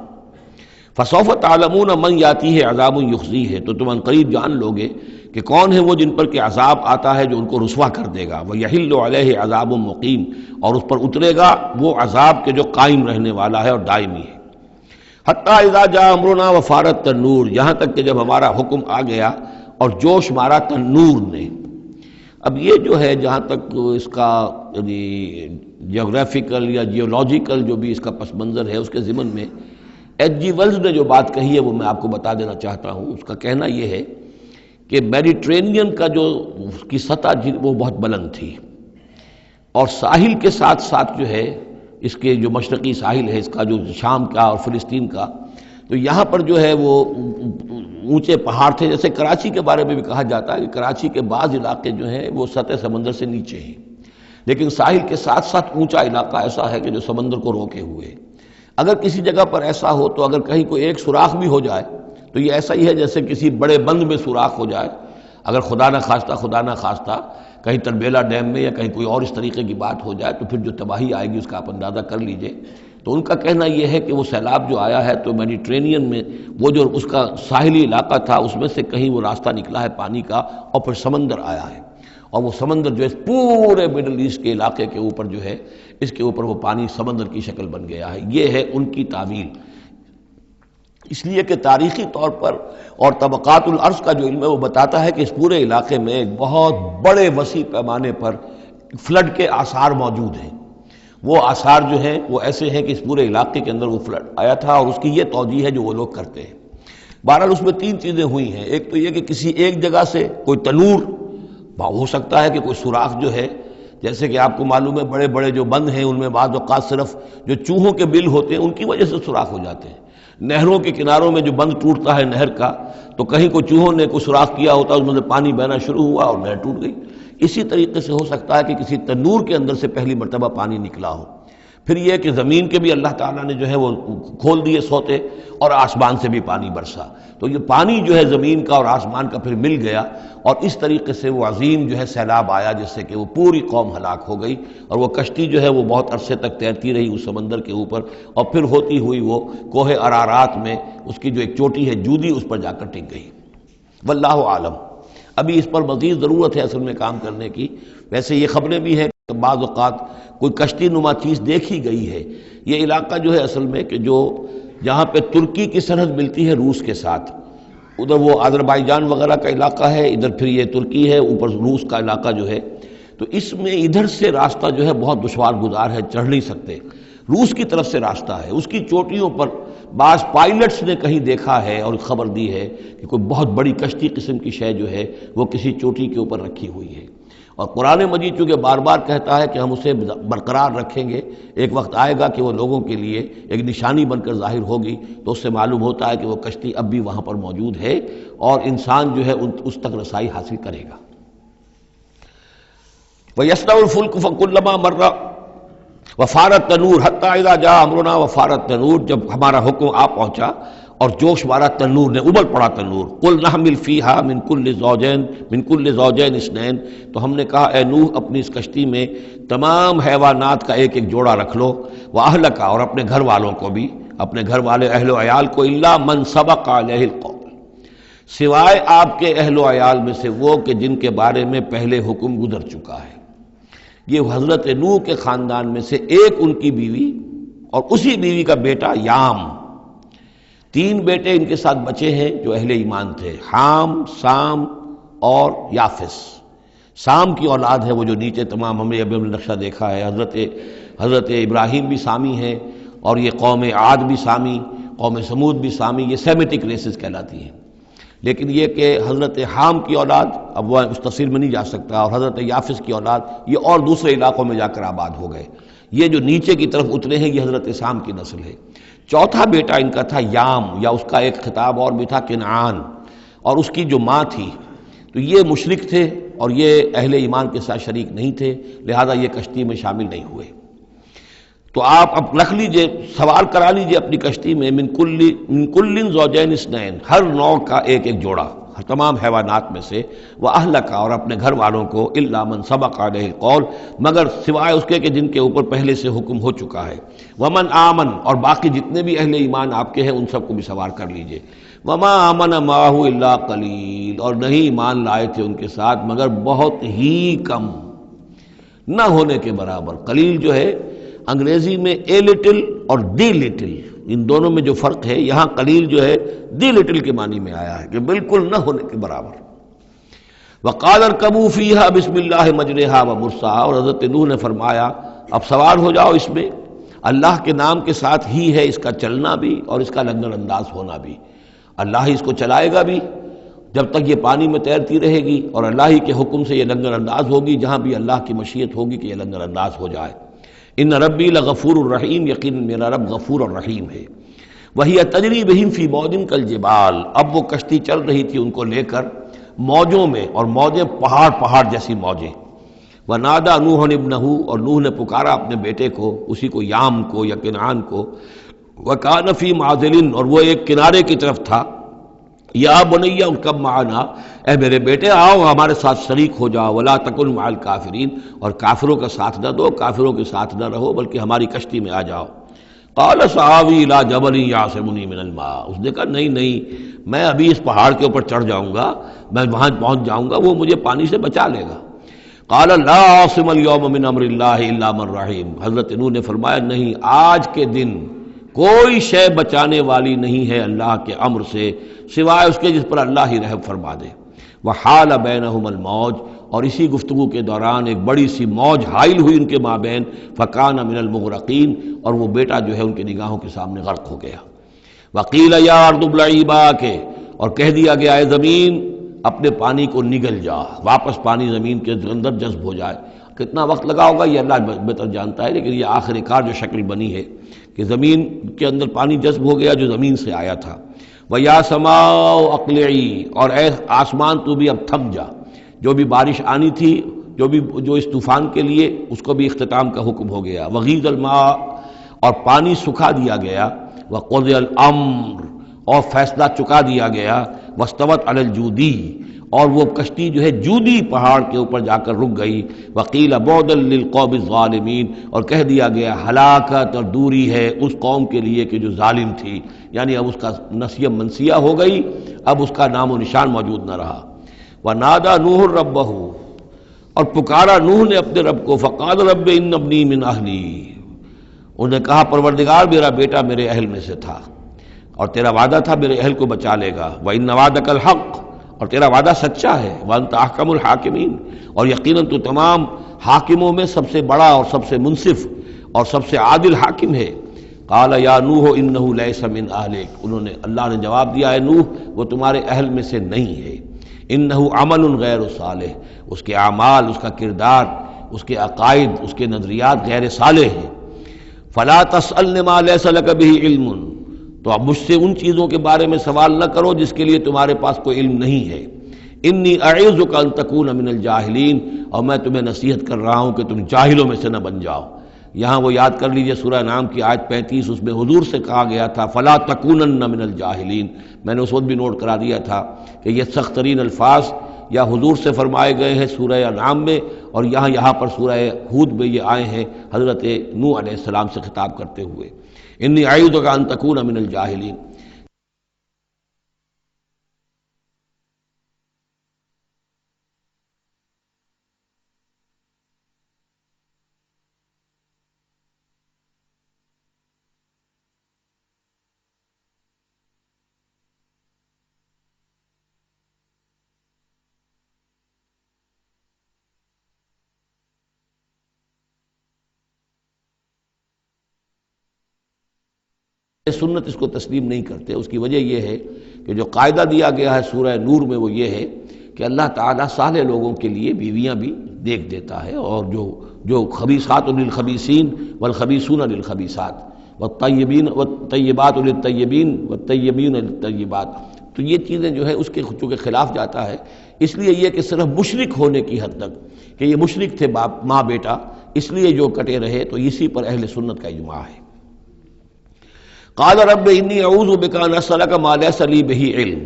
فسوف تعلمون من یاتیہ عذاب یخزیہ، تو تم عنقریب جان لو گے کہ کون ہے وہ جن پر کہ عذاب آتا ہے جو ان کو رسوا کر دے گا. ویحل علیہ عذاب مقیم، اور اس پر اترے گا وہ عذاب کے جو قائم رہنے والا ہے اور دائمی ہے. حتیٰ اذا جاء امرنا وفارت تنور، یہاں تک کہ جب ہمارا حکم آ گیا اور جوش مارا تنور نے. اب یہ جو ہے جہاں تک اس کا یعنی جیوگرافیکل یا جیولوجیکل جو بھی اس کا پس منظر ہے، اس کے ضمن میں ایچ جی ویلز نے جو بات کہی ہے وہ میں آپ کو بتا دینا چاہتا ہوں. اس کا کہنا یہ ہے کہ میڈیٹرینین کا جو اس کی سطح وہ بہت بلند تھی، اور ساحل کے ساتھ ساتھ جو ہے اس کے جو مشرقی ساحل ہے اس کا جو شام کا اور فلسطین کا، تو یہاں پر جو ہے وہ اونچے پہاڑ تھے. جیسے کراچی کے بارے میں بھی کہا جاتا ہے کہ کراچی کے بعض علاقے جو ہیں وہ سطح سمندر سے نیچے ہیں، لیکن ساحل کے ساتھ ساتھ اونچا علاقہ ایسا ہے کہ جو سمندر کو روکے ہوئے. اگر کسی جگہ پر ایسا ہو تو اگر کہیں کوئی ایک سوراخ بھی ہو جائے تو یہ ایسا ہی ہے جیسے کسی بڑے بند میں سوراخ ہو جائے. اگر خدا نہ خواستہ کہیں تربیلا ڈیم میں یا کہیں کوئی اور اس طریقے کی بات ہو جائے تو پھر جو تباہی آئے گی اس کا آپ اندازہ کر لیجئے. تو ان کا کہنا یہ ہے کہ وہ سیلاب جو آیا ہے تو میڈیٹرینین میں وہ جو اس کا ساحلی علاقہ تھا اس میں سے کہیں وہ راستہ نکلا ہے پانی کا اور پھر سمندر آیا ہے، اور وہ سمندر جو ہے پورے مڈل ایسٹ کے علاقے کے اوپر جو ہے اس کے اوپر وہ پانی سمندر کی شکل بن گیا ہے. یہ ہے ان کی تعویل. اس لیے کہ تاریخی طور پر اور طبقات الارض کا جو علم ہے وہ بتاتا ہے کہ اس پورے علاقے میں ایک بہت بڑے وسیع پیمانے پر فلڈ کے آثار موجود ہیں. وہ آثار جو ہیں وہ ایسے ہیں کہ اس پورے علاقے کے اندر وہ فلڈ آیا تھا، اور اس کی یہ توجیہ ہے جو وہ لوگ کرتے ہیں. بہرحال اس میں تین چیزیں ہوئی ہیں. ایک تو یہ کہ کسی ایک جگہ سے کوئی تنور ہو سکتا ہے کہ کوئی سوراخ جو ہے، جیسے کہ آپ کو معلوم ہے بڑے بڑے جو بند ہیں ان میں بعض اوقات صرف جو چوہوں کے بل ہوتے ہیں ان کی وجہ سے سوراخ ہو جاتے ہیں. نہروں کے کناروں میں جو بند ٹوٹتا ہے نہر کا، تو کہیں کوئی چوہوں نے کوئی سوراخ کیا ہوتا، اس میں سے پانی بہنا شروع ہوا اور نہر ٹوٹ گئی. اسی طریقے سے ہو سکتا ہے کہ کسی تنور کے اندر سے پہلی مرتبہ پانی نکلا ہو. پھر یہ کہ زمین کے بھی اللہ تعالیٰ نے جو ہے وہ کھول دیے سوتے، اور آسمان سے بھی پانی برسا. تو یہ پانی جو ہے زمین کا اور آسمان کا پھر مل گیا، اور اس طریقے سے وہ عظیم جو ہے سیلاب آیا جس سے کہ وہ پوری قوم ہلاک ہو گئی. اور وہ کشتی جو ہے وہ بہت عرصے تک تیرتی رہی اس سمندر کے اوپر، اور پھر ہوتی ہوئی وہ کوہ ارارات میں اس کی جو ایک چوٹی ہے جودی، اس پر جا کر ٹک گئی. واللہ عالم. ابھی اس پر مزید ضرورت ہے اصل میں کام کرنے کی. ویسے یہ خبریں بھی ہیں کہ بعض اوقات کوئی کشتی نما چیز دیکھی گئی ہے. یہ علاقہ جو ہے اصل میں کہ جو جہاں پہ ترکی کی سرحد ملتی ہے روس کے ساتھ، ادھر وہ آذربائیجان وغیرہ کا علاقہ ہے، ادھر پھر یہ ترکی ہے، اوپر روس کا علاقہ جو ہے. تو اس میں ادھر سے راستہ جو ہے بہت دشوار گزار ہے، چڑھ نہیں سکتے. روس کی طرف سے راستہ ہے، اس کی چوٹیوں پر بعض پائلٹس نے کہیں دیکھا ہے اور خبر دی ہے کہ کوئی بہت بڑی کشتی قسم کی شے جو ہے وہ کسی چوٹی کے اوپر رکھی ہوئی ہے. اور قرآن مجید چونکہ بار بار کہتا ہے کہ ہم اسے برقرار رکھیں گے، ایک وقت آئے گا کہ وہ لوگوں کے لیے ایک نشانی بن کر ظاہر ہوگی، تو اس سے معلوم ہوتا ہے کہ وہ کشتی اب بھی وہاں پر موجود ہے اور انسان جو ہے اس تک رسائی حاصل کرے گا. وَيَصْنَعُ الْفُلْكَ فَكُلَّمَا مَرَّ وَفَارَ التَّنُورُ حَتَّىٰ إِذَا جَاءَ أَمْرُنَا وَفَارَ التَّنُورُ، جب ہمارا حکم آ پہنچا اور جوش مارا تنور نے، ابل پڑا تنور. قُلْ نَحْمِلُ فِيهَا مِن كُلِّ زَوْجَيْنِ اثْنَيْنِ، تو ہم نے کہا اے نوح اپنی اس کشتی میں تمام حیوانات کا ایک ایک جوڑا رکھ لو، وَأَهْلَكَ، اور اپنے گھر والوں کو بھی، اپنے گھر والے اہل و عیال کو، إِلَّا مَنْ سَبَقَ عَلَيْهِ الْقَوْلُ، سوائے آپ کے اہل و عیال میں سے وہ کہ جن کے بارے میں پہلے حکم گزر چکا ہے. یہ حضرت نوح کے خاندان میں سے ایک ان کی بیوی اور اسی بیوی کا بیٹا یام، تین بیٹے ان کے ساتھ بچے ہیں جو اہل ایمان تھے، حام، سام اور یافس. سام کی اولاد ہے وہ جو نیچے تمام ہم نے ابھی نقشہ دیکھا ہے. حضرت ابراہیم بھی سامی ہیں، اور یہ قوم عاد بھی سامی، قوم سمود بھی سامی، یہ سیمیٹک ریسز کہلاتی ہیں. لیکن یہ کہ حضرت حام کی اولاد، اب وہ اس تفصیل میں نہیں جا سکتا، اور حضرت یافس کی اولاد یہ اور دوسرے علاقوں میں جا کر آباد ہو گئے. یہ جو نیچے کی طرف اترے ہیں یہ حضرت سام کی نسل ہے. چوتھا بیٹا ان کا تھا یام، یا اس کا ایک خطاب اور بھی تھا کنعان، اور اس کی جو ماں تھی تو یہ مشرک تھے اور یہ اہل ایمان کے ساتھ شریک نہیں تھے، لہذا یہ کشتی میں شامل نہیں ہوئے. تو آپ اب رکھ لیجئے، سوار کرا لیجئے اپنی کشتی میں من کل زوجین اثنین، ہر نوع کا ایک ایک جوڑا تمام حیوانات میں سے، وَأَهْلَكَ، اور اپنے گھر والوں کو، إِلَّا مَنْ سَبَقَ عَلَيْهِ الْقَوْلُ، مگر سوائے اس کے کہ جن کے اوپر پہلے سے حکم ہو چکا ہے، وَمَنْ آمَن، اور باقی جتنے بھی اہل ایمان آپ کے ہیں ان سب کو بھی سوار کر لیجئے، وَمَا آمَنَ مَعَهُ إِلَّا قَلِيلٌ، اور نہیں ایمان لائے تھے ان کے ساتھ مگر بہت ہی کم، نہ ہونے کے برابر۔ قلیل جو ہے انگریزی میں اے لٹل اور دی لٹل، ان دونوں میں جو فرق ہے، یہاں قلیل جو ہے دی لٹل کے معنی میں آیا ہے کہ بالکل نہ ہونے کے برابر۔ وقال اركبوا فيها بسم الله مجريها ومرساها، اور حضرت نوح نے فرمایا اب سوار ہو جاؤ اس میں، اللہ کے نام کے ساتھ ہی ہے اس کا چلنا بھی اور اس کا لنگر انداز ہونا بھی، اللہ ہی اس کو چلائے گا بھی جب تک یہ پانی میں تیرتی رہے گی، اور اللہ ہی کے حکم سے یہ لنگر انداز ہوگی جہاں بھی اللہ کی مشیت ہوگی کہ یہ لنگر انداز ہو جائے۔ ان ربی لغفور الرحیم، یقین میرا رب غفور الرحیم ہے۔ وہی تجری بہم فی موج کالجبال، اب وہ کشتی چل رہی تھی ان کو لے کر موجوں میں، اور موجیں پہاڑ پہاڑ جیسی موجیں۔ ونادى نوح ابنہ، اور نوح نے پکارا اپنے بیٹے کو، اسی کو یام کو یا کنعان کو، وکان فی معزل، اور وہ ایک کنارے کی طرف تھا، یا بنی ارکب معنا، اے میرے بیٹے آؤ ہمارے ساتھ شریک ہو جاؤ، ولا تکن مع الکافرین، اور کافروں کا ساتھ نہ دو، کافروں کے ساتھ نہ رہو بلکہ ہماری کشتی میں آ جاؤ۔ قال سآوی الی جبل یعصمنی من الماء، اس نے کہا نہیں نہیں، میں ابھی اس پہاڑ کے اوپر چڑھ جاؤں گا، میں وہاں پہنچ جاؤں گا، وہ مجھے پانی سے بچا لے گا۔ قال لا عاصم اليوم من امر اللہ الا من رحم، حضرت نوح نے فرمایا نہیں، آج کے دن کوئی شے بچانے والی نہیں ہے اللہ کے امر سے سوائے اس کے جس پر اللہ ہی رحم فرما دے۔ وحال بینہم الموج، اور اسی گفتگو کے دوران ایک بڑی سی موج حائل ہوئی ان کے مابین، فکان من المغرقین، اور وہ بیٹا جو ہے ان کی نگاہوں کے سامنے غرق ہو گیا۔ وقیل یا ارض ابلعی ماءک، اور کہہ دیا گیا اے زمین اپنے پانی کو نگل جا، واپس پانی زمین کے اندر جذب ہو جائے۔ کتنا وقت لگا ہوگا یہ اللہ بہتر جانتا ہے، لیکن یہ آخر کار جو شکل بنی ہے کہ زمین کے اندر پانی جذب ہو گیا جو زمین سے آیا تھا۔ وَيَا سَمَاءُ أَقْلِعِي، اور اے آسمان تو بھی اب تھم جا، جو بھی بارش آنی تھی، جو اس طوفان کے لیے، اس کو بھی اختتام کا حکم ہو گیا۔ وَغِيضَ الْمَاءُ، اور پانی سکھا دیا گیا۔ وَقُضِيَ الْأَمْرُ، اور فیصلہ چکا دیا گیا۔ وَاسْتَوَتْ عَلَى الْجُودِي، اور وہ کشتی جو ہے جودی پہاڑ کے اوپر جا کر رک گئی۔ وَقِيلَ بُعْدًا لِلْقَوْمِ الظَّالِمِينَ، اور کہہ دیا گیا ہلاکت اور دوری ہے اس قوم کے لیے کہ جو ظالم تھی، یعنی اب اس کا نسیہ منسیہ ہو گئی، اب اس کا نام و نشان موجود نہ رہا۔ وَنَادَى نُوحٌ رَبَّهُ، اور پکارا نوح نے اپنے رب کو، فَقَالَ رَبِّ إِنَّ ابْنِي مِنْ أَهْلِي، انہوں نے کہا پروردگار میرا بیٹا میرے اہل میں سے تھا، اور تیرا وعدہ تھا میرے اہل کو بچا لے گا۔ وَإِنَّ وَعْدَكَ الْحَقُّ، اور تیرا وعدہ سچا ہے۔ وَأَنْتَ أَحْكَمُ الْحَاكِمِينَ، اور یقیناً تو تمام حاکموں میں سب سے بڑا اور سب سے منصف اور سب سے عادل حاکم ہے۔ قال یا نوح انہ لیس من اہلک، انہوں نے اللہ نے جواب دیا ہے نوح وہ تمہارے اہل میں سے نہیں ہے۔ انہ عمل غیر صالح، اس کے اعمال، اس کا کردار، اس کے عقائد، اس کے نظریات غیر صالح ہیں۔ فلا تسألن ما لیس لک بہ علم، تو اب مجھ سے ان چیزوں کے بارے میں سوال نہ کرو جس کے لیے تمہارے پاس کوئی علم نہیں ہے۔ انی اعوذک ان تکون من الجاہلین، اور میں تمہیں نصیحت کر رہا ہوں کہ تم جاہلوں میں سے نہ بن جاؤ۔ یہاں وہ یاد کر لیجئے سورہ نام کی آیت 35، اس میں حضور سے کہا گیا تھا فلا تکونن من الجاہلین، میں نے اس وقت بھی نوٹ کرا دیا تھا کہ یہ سخت ترین الفاظ یا حضور سے فرمائے گئے ہیں سورہ انعام میں، اور یہاں پر سورہ ہود میں یہ آئے ہیں حضرت نوح علیہ السلام سے خطاب کرتے ہوئے، انی اعوذک ان تکون من الجاہلین۔ سنت اس کو تسلیم نہیں کرتے، اس کی وجہ یہ ہے کہ جو قاعدہ دیا گیا ہے سورہ نور میں وہ یہ ہے کہ اللہ تعالیٰ صالح لوگوں کے لیے بیویاں بھی دیکھ دیتا ہے، اور جو خبیثات للخبیثین والخبیثون للخبیثات والطیبات للطیبین والطیبین للطیبات، تو یہ چیزیں جو ہے اس کے چونکہ خلاف جاتا ہے، اس لیے یہ کہ صرف مشرک ہونے کی حد تک کہ یہ مشرک تھے باپ ماں بیٹا، اس لیے جو کٹے رہے تو اسی پر اہل سنت کا اجماع ہے۔ قال رب انی اعوذ بک ان اسألک ما لیس لی بہ علم،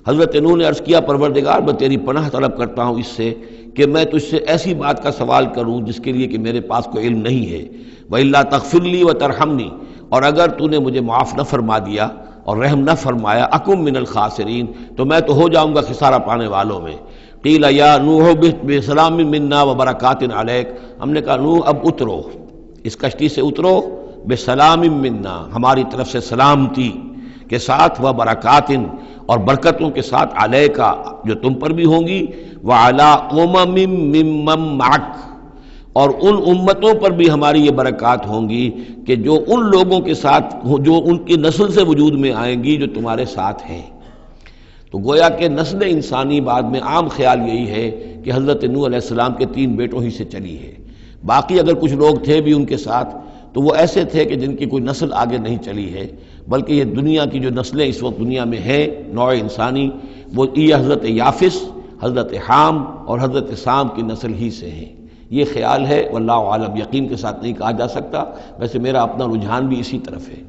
حضرت نوح نے عرض کیا پروردگار میں تیری پناہ طلب کرتا ہوں اس سے کہ میں تجھ سے ایسی بات کا سوال کروں جس کے لیے کہ میرے پاس کوئی علم نہیں ہے، وَإِلَّا تَغْفِرْ لِي وَتَرْحَمْنِي، اور اگر تو نے مجھے معاف نہ فرما دیا اور رحم نہ فرمایا، اکم من الخاسرین، تو میں تو ہو جاؤں گا خسارہ پانے والوں میں۔ قیل یا نوح اہبط بسلام منا وبرکات علیک، ہم نے کہا نوح اب اترو، اس کشتی سے اترو، بسلام منا، ہماری طرف سے سلامتی کے ساتھ، وبرکات، اور برکتوں کے ساتھ، علیکا، جو تم پر بھی ہوں گی، وعلی امم ممن معک، اور ان امتوں پر بھی ہماری یہ برکات ہوں گی کہ جو ان لوگوں کے ساتھ، جو ان کی نسل سے وجود میں آئیں گی جو تمہارے ساتھ ہیں۔ تو گویا کہ نسل انسانی بعد میں عام خیال یہی ہے کہ حضرت نوح علیہ السلام کے 3 بیٹوں ہی سے چلی ہے، باقی اگر کچھ لوگ تھے بھی ان کے ساتھ تو وہ ایسے تھے کہ جن کی کوئی نسل آگے نہیں چلی ہے، بلکہ یہ دنیا کی جو نسلیں اس وقت دنیا میں ہیں نوع انسانی، وہ یہ حضرت یافس، حضرت حام اور حضرت سام کی نسل ہی سے ہیں۔ یہ خیال ہے، واللہ عالم، یقین کے ساتھ نہیں کہا جا سکتا، ویسے میرا اپنا رجحان بھی اسی طرف ہے۔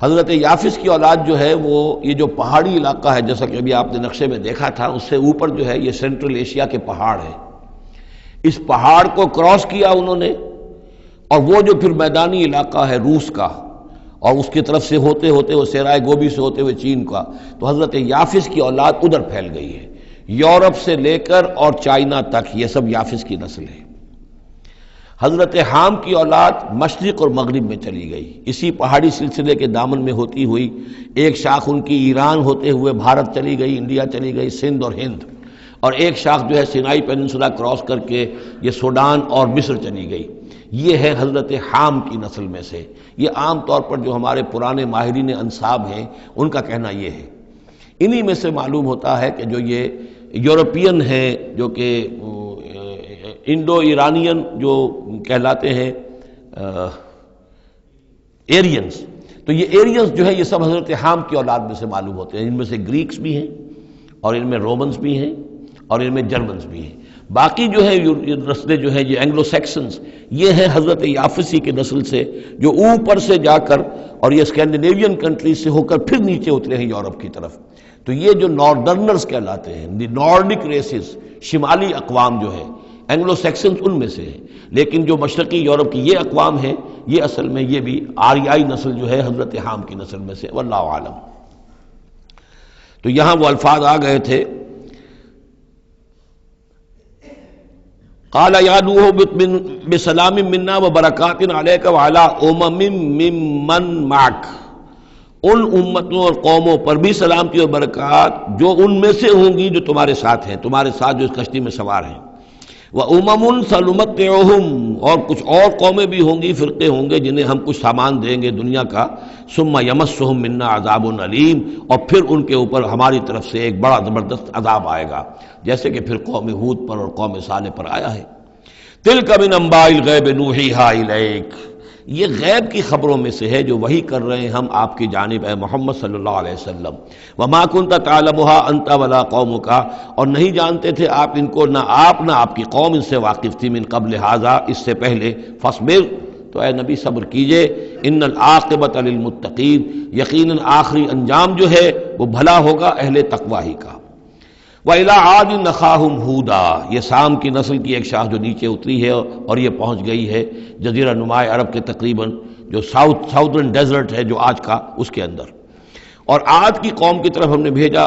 حضرت یافس کی اولاد جو ہے وہ یہ جو پہاڑی علاقہ ہے، جیسا کہ ابھی آپ نے نقشے میں دیکھا تھا، اس سے اوپر جو ہے یہ سینٹرل ایشیا کے پہاڑ ہیں، اس پہاڑ کو کراس کیا انہوں نے، اور وہ جو پھر میدانی علاقہ ہے روس کا، اور اس کی طرف سے ہوتے ہوتے وہ سیرائے گوبی سے ہوتے ہوئے چین کا، تو حضرت یافس کی اولاد ادھر پھیل گئی ہے، یورپ سے لے کر اور چائنا تک، یہ سب یافس کی نسل ہے۔ حضرت حام کی اولاد مشرق اور مغرب میں چلی گئی، اسی پہاڑی سلسلے کے دامن میں ہوتی ہوئی، ایک شاخ ان کی ایران ہوتے ہوئے بھارت چلی گئی، انڈیا چلی گئی، سندھ اور ہند، اور ایک شاخ جو ہے سینائی پیننسولا کراس کر کے یہ سوڈان اور مصر چلی گئی۔ یہ ہے حضرت حام کی نسل میں سے۔ یہ عام طور پر جو ہمارے پرانے ماہرین انساب ہیں ان کا کہنا یہ ہے۔ انہی میں سے معلوم ہوتا ہے کہ جو یہ یورپین ہیں، جو کہ انڈو ایرانین جو کہلاتے ہیں ایرینز، تو یہ ایرینز جو ہے یہ سب حضرت حام کی اولاد میں سے معلوم ہوتے ہیں۔ ان میں سے گریکس بھی ہیں، اور ان میں رومنز بھی ہیں، اور ان میں جرمنز بھی ہیں۔ باقی جو ہے نسلیں جو ہیں یہ اینگلو سیکسنز، یہ ہیں حضرت یافسی کے نسل سے، جو اوپر سے جا کر اور یہ اسکینڈینیوین کنٹریز سے ہو کر پھر نیچے اترے ہیں یورپ کی طرف۔ تو یہ جو ناردرنرز کہلاتے ہیں، دی نارڈک ریسز، شمالی اقوام جو ہے، اینگلو سیکسنز ان میں سے ہیں، لیکن جو مشرقی یورپ کی یہ اقوام ہیں، یہ اصل میں یہ بھی آریائی نسل جو ہے حضرت حام کی نسل میں سے، واللہ عالم۔ تو یہاں وہ الفاظ آ گئے تھے، قال یا نوح اہبط بسلام منا وبرکات علیک وعلی امم ممن معک، ان امتوں اور قوموں پر بھی سلامتی اور برکات جو ان میں سے ہوں گی جو تمہارے ساتھ ہیں، تمہارے ساتھ جو اس کشتی میں سوار ہیں، وَأُمَمٌ سَنُمَتِّعُهُمْ، اور کچھ اور قومیں بھی ہوں گی، فرقے ہوں گے جنہیں ہم کچھ سامان دیں گے دنیا کا، ثُمَّ يَمَسُّهُم مِّنَّا عَذَابٌ عَلِيمٌ، اور پھر ان کے اوپر ہماری طرف سے ایک بڑا زبردست عذاب آئے گا، جیسے کہ پھر قوم ہود پر اور قوم صالح پر آیا ہے۔ تِلْكَ مِنْ أَنْبَاءِ الْغَيْبِ نُوحِيهَا إِلَيْكَ، یہ غیب کی خبروں میں سے ہے جو وحی کر رہے ہیں ہم آپ کی جانب اے محمد صلی اللہ علیہ وسلم۔ وَمَا كُنْتَ تَعْلَمُهَا أَنْتَ وَلَا قَوْمُكَ، اور نہیں جانتے تھے آپ ان کو، نہ آپ نہ آپ کی قوم ان سے واقف تھی، من قبل هذا، اس سے پہلے، فَاصْبِرْ، تو اے نبی صبر کیجئے، ان العاقبۃ للمتقین، یقیناً آخری انجام جو ہے وہ بھلا ہوگا اہل تقوی ہی کا۔ وَإِلَىٰ عَادٍ أَخَاهُمْ هُودًا، یہ سام کی نسل کی ایک شاخ جو نیچے اتری ہے اور یہ پہنچ گئی ہے جزیرہ نماء عرب کے تقریباً جو ساؤدرن ڈیزرٹ ہے جو آج کا، اس کے اندر، اور عاد کی قوم کی طرف ہم نے بھیجا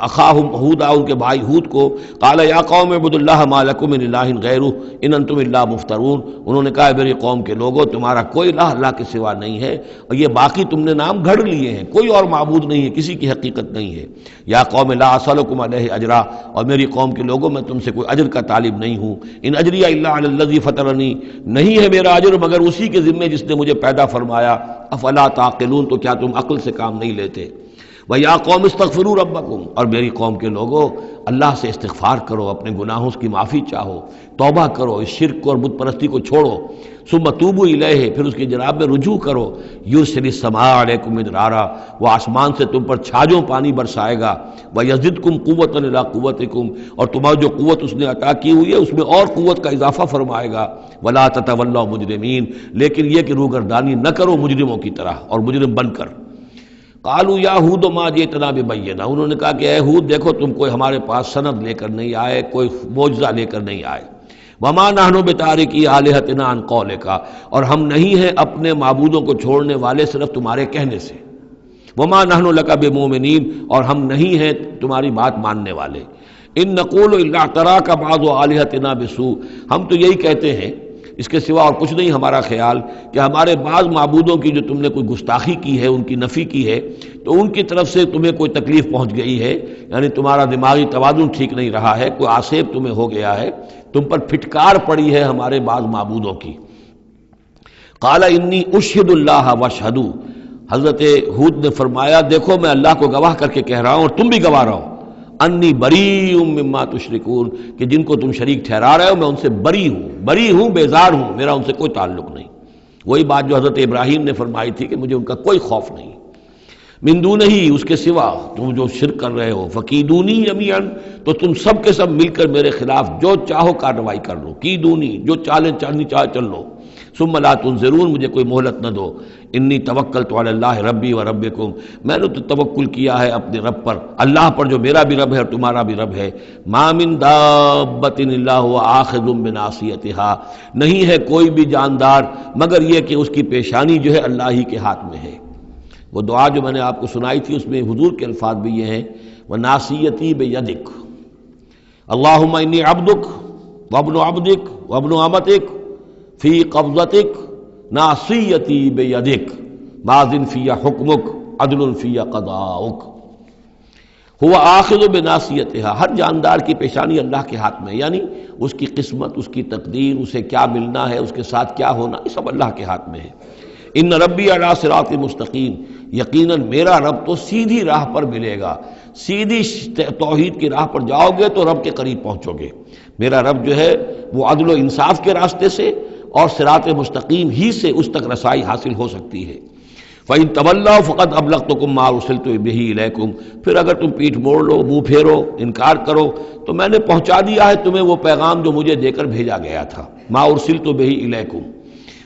اخاہم ہودا، ان کے بھائی ہود کو، قال یا قوم اعبدوا اللہ ما لکم من الہ غیرہ ان انتم الا مفترون، انہوں نے کہا میری قوم کے لوگوں تمہارا کوئی الہ اللہ کے سوا نہیں ہے، اور یہ باقی تم نے نام گھڑ لیے ہیں، کوئی اور معبود نہیں ہے، کسی کی حقیقت نہیں ہے۔ یا قوم لا اسألکم علیہ اجرا، اور میری قوم کے لوگوں میں تم سے کوئی اجر کا طالب نہیں ہوں، ان اجری الا علی الذی فطرنی، نہیں ہے میرا اجر مگر اسی کے ذمے جس نے مجھے پیدا فرمایا، افلا تعقلون، تو کیا تم عقل سے کام نہیں لیتے؟ وَيَا قَوْمِ اسْتَغْفِرُوا رَبَّكُمْ، اور میری قوم کے لوگوں اللہ سے استغفار کرو، اپنے گناہوں کی معافی چاہو، توبہ کرو، اس شرک کو اور بت پرستی کو چھوڑو، ثم توبوا الیہ، پھر اس کی جناب میں رجوع کرو، یرسل السماء علیکم مدرارا، وہ آسمان سے تم پر چھاجوں پانی برسائے گا، ویزدکم قوۃ الی قوتکم، اور تمہاری جو قوت اس نے عطا کی ہوئی ہے اس میں اور قوت کا اضافہ فرمائے گا، ولا تتولوا مجرمین، لیکن یہ کہ روگردانی نہ کرو مجرموں کی طرح اور مجرم بن کر۔ قالوا یا ہود ما جئتنا ببینہ، انہوں نے کہا کہ اے ہود دیکھو تم کوئی ہمارے پاس سند لے کر نہیں آئے، کوئی معجزہ لے کر نہیں آئے، وما نحن بتارکی آلہتنا عن قولک، اور ہم نہیں ہیں اپنے معبودوں کو چھوڑنے والے صرف تمہارے کہنے سے، وما نحن لک بمؤمنین، اور ہم نہیں ہیں تمہاری بات ماننے والے، ان نقول الا اعتراک بعض آلہتنا بسوء، ہم تو یہی کہتے ہیں، اس کے سوا اور کچھ نہیں ہمارا خیال، کہ ہمارے بعض معبودوں کی جو تم نے کوئی گستاخی کی ہے، ان کی نفی کی ہے، تو ان کی طرف سے تمہیں کوئی تکلیف پہنچ گئی ہے، یعنی تمہارا دماغی توازن ٹھیک نہیں رہا ہے، کوئی آسیب تمہیں ہو گیا ہے، تم پر پھٹکار پڑی ہے ہمارے بعض معبودوں کی۔ قال انی اشہد اللہ واشہدوا، حضرت ہود نے فرمایا دیکھو میں اللہ کو گواہ کر کے کہہ رہا ہوں اور تم بھی گواہ رہو، انی بریء مما تشرکون، کہ جن کو تم شریک ٹھہرا رہے ہو میں ان سے بری ہوں، بیزار ہوں، میرا ان سے کوئی تعلق نہیں۔ وہی بات جو حضرت ابراہیم نے فرمائی تھی کہ مجھے ان کا کوئی خوف نہیں، من دونہ ہی، اس کے سوا تم جو شرک کر رہے ہو، فکیدونی جمیعا، تو تم سب کے سب مل کر میرے خلاف جو چاہو کارروائی کر لو، کیدونی، جو چالیں چلنی چاہے چل لو، ثم لا تنظرون، مجھے کوئی مہلت نہ دو، انی توکلت علی اللہ ربی و ربکم، میں نے تو توکل کیا ہے اپنے رب پر، اللہ پر جو میرا بھی رب ہے اور تمہارا بھی رب ہے، ما من دابۃ الا هو آخذ بناصیتها، نہیں ہے کوئی بھی جاندار مگر یہ کہ اس کی پیشانی جو ہے اللہ ہی کے ہاتھ میں ہے۔ وہ دعا جو میں نے آپ کو سنائی تھی اس میں حضور کے الفاظ بھی یہ ہیں، وَنَاصِيَتِي بِيَدِكَ، اللہم انی عبدک وابن عبدک وابن امتک فی قبضتک ناصیتی بیدک ماضٍ فی حکمک عدل فی قضاؤک۔ ہوا آخذ بناصیتها، ہر جاندار کی پیشانی اللہ کے ہاتھ میں، یعنی اس کی قسمت، اس کی تقدیر، اسے کیا ملنا ہے، اس کے ساتھ کیا ہونا، یہ سب اللہ کے ہاتھ میں ہے۔ ان ربی علی صراط مستقیم، یقیناً میرا رب تو سیدھی راہ پر ملے گا، سیدھی توحید کی راہ پر جاؤ گے تو رب کے قریب پہنچو گے۔ میرا رب جو ہے وہ عدل و انصاف کے راستے سے اور صراط مستقیم ہی سے اس تک رسائی حاصل ہو سکتی ہے۔ فَإِن تَوَلَّوْا فَقَدْ أَبْلَغْتُكُم مَّا أُرْسِلْتُ بِهِ إِلَيْكُمْ، پھر اگر تم پیٹھ موڑ لو، منہ پھیرو، انکار کرو، تو میں نے پہنچا دیا ہے تمہیں وہ پیغام جو مجھے دے کر بھیجا گیا تھا، مَا أُرْسِلْتُ بِهِ إِلَيْكُمْ۔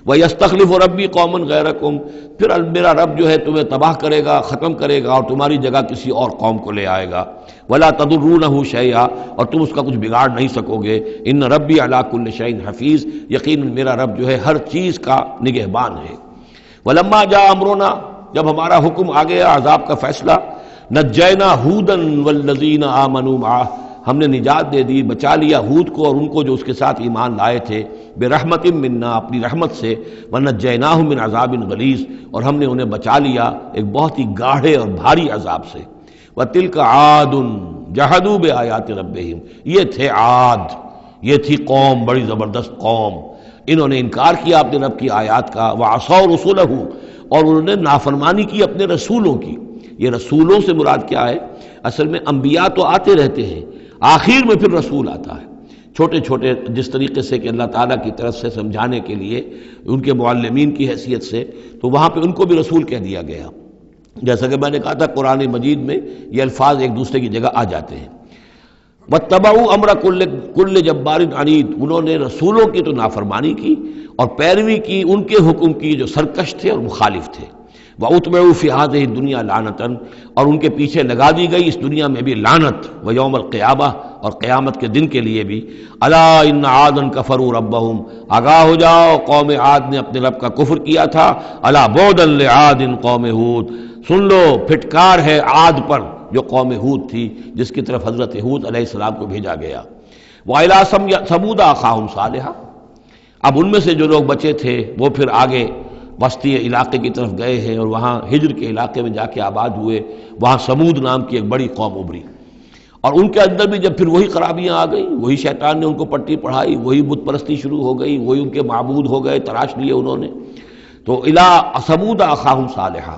وَيَسْتَخْلِفُ رَبِّي قَوْمًا غَيْرَكُمْ، پھر میرا رب جو ہے تمہیں تباہ کرے گا، ختم کرے گا اور تمہاری جگہ کسی اور قوم کو لے آئے گا۔ وَلَا تَضُرُّونَهُ شَيْئًا، اور تم اس کا کچھ بگاڑ نہیں سکو گے۔ ان ربی علی کل شیء حفیظ، یقیناً میرا رب جو ہے ہر چیز کا نگہبان ہے۔ وَلَمَّا جَاءَ أَمْرُنَا، جب ہمارا حکم آ گیا، عذاب کا فیصلہ، نجینا ہودا والذین آمنوا معہ، ہم نے نجات دے دی، بچا لیا ہود کو اور ان کو جو اس کے ساتھ ایمان لائے تھے، برحمت منا، اپنی رحمت سے، ونجیناہم من عذاب غلیظ، اور ہم نے انہیں بچا لیا ایک بہت ہی گاڑھے اور بھاری عذاب سے۔ وتلک عاد جحدوا بآیات ربہم، یہ تھے عاد، یہ تھی قوم، بڑی زبردست قوم، انہوں نے انکار کیا اپنے رب کی آیات کا، وعصوا رسلہ، اور انہوں نے نافرمانی کی اپنے رسولوں کی۔ یہ رسولوں سے مراد کیا ہے؟ اصل میں انبیاء تو آتے رہتے ہیں، آخر میں پھر رسول آتا ہے، چھوٹے چھوٹے، جس طریقے سے کہ اللہ تعالیٰ کی طرف سے سمجھانے کے لیے ان کے معلمین کی حیثیت سے، تو وہاں پہ ان کو بھی رسول کہہ دیا گیا۔ جیسا کہ میں نے کہا تھا قرآن مجید میں یہ الفاظ ایک دوسرے کی جگہ آ جاتے ہیں۔ وَاتَّبَعُوا أَمْرَ كُلِّ جَبَّارٍ عَنِيدٍ، انہوں نے رسولوں کی تو نافرمانی کی اور پیروی کی ان کے حکم کی جو سرکش تھے اور مخالف تھے۔ وَأُتْبِعُوا فِي هَذِهِ الدُّنْيَا لَعْنَةً، اور ان کے پیچھے لگا دی گئی اس دنیا میں بھی لعنت، وَيَوْمَ الْقِيَامَةِ، اور قیامت کے دن کے لیے بھی۔ أَلَا إِنَّ عَادًا كَفَرُوا رَبَّهُمْ، آگاہ ہو جاؤ قوم عاد نے اپنے رب کا کفر کیا تھا۔ أَلَا بُعْدًا لِعَادٍ قوم ہود، سن لو پھٹکار ہے عاد پر جو قوم ہود تھی، جس کی طرف حضرت ہود علیہ السلام کو بھیجا گیا۔ وَإِلَىٰ ثَمُودَ أَخَاهُمْ صَالِحًا، اب ان میں سے جو لوگ بچے تھے وہ پھر آگے وسطی علاقے کی طرف گئے ہیں اور وہاں ہجر کے علاقے میں جا کے آباد ہوئے، وہاں سمود نام کی ایک بڑی قوم ابھری، اور ان کے اندر بھی جب پھر وہی خرابیاں آ گئیں، وہی شیطان نے ان کو پٹی پڑھائی، وہی بت پرستی شروع ہو گئی، وہی ان کے معبود ہو گئے، تراش لیے انہوں نے۔ تو الی ثمود اخاہم صالحا،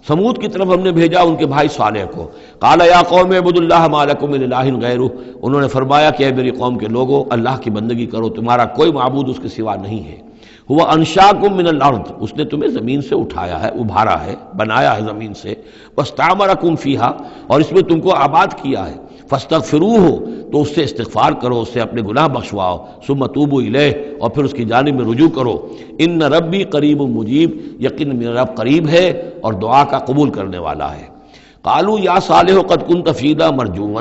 سمود کی طرف ہم نے بھیجا ان کے بھائی صالح کو. قال یا قوم اعبدوا اللہ ما لکم من الہ غیرہ، انہوں نے فرمایا کہ اے میری قوم کے لوگوں، اللہ کی بندگی کرو، تمہارا کوئی معبود اس کے سوا نہیں ہے. ہوا انشاکم من الارض، اس نے تمہیں زمین سے اٹھایا ہے، ابھارا ہے، بنایا ہے زمین سے. واستعمرکم فیہا، اور اس میں تم کو آباد کیا ہے. فاستغفروہ، تو اس سے استغفار کرو، اس سے اپنے گناہ بخشواؤ. ثم توبوا الیہ، اور پھر اس کی جانب میں رجوع کرو. ان ربی قریب مجیب، یقین میرا رب قریب ہے اور دعا کا قبول کرنے والا ہے. قالوا یا صالح قد كنت فینا مرجوا،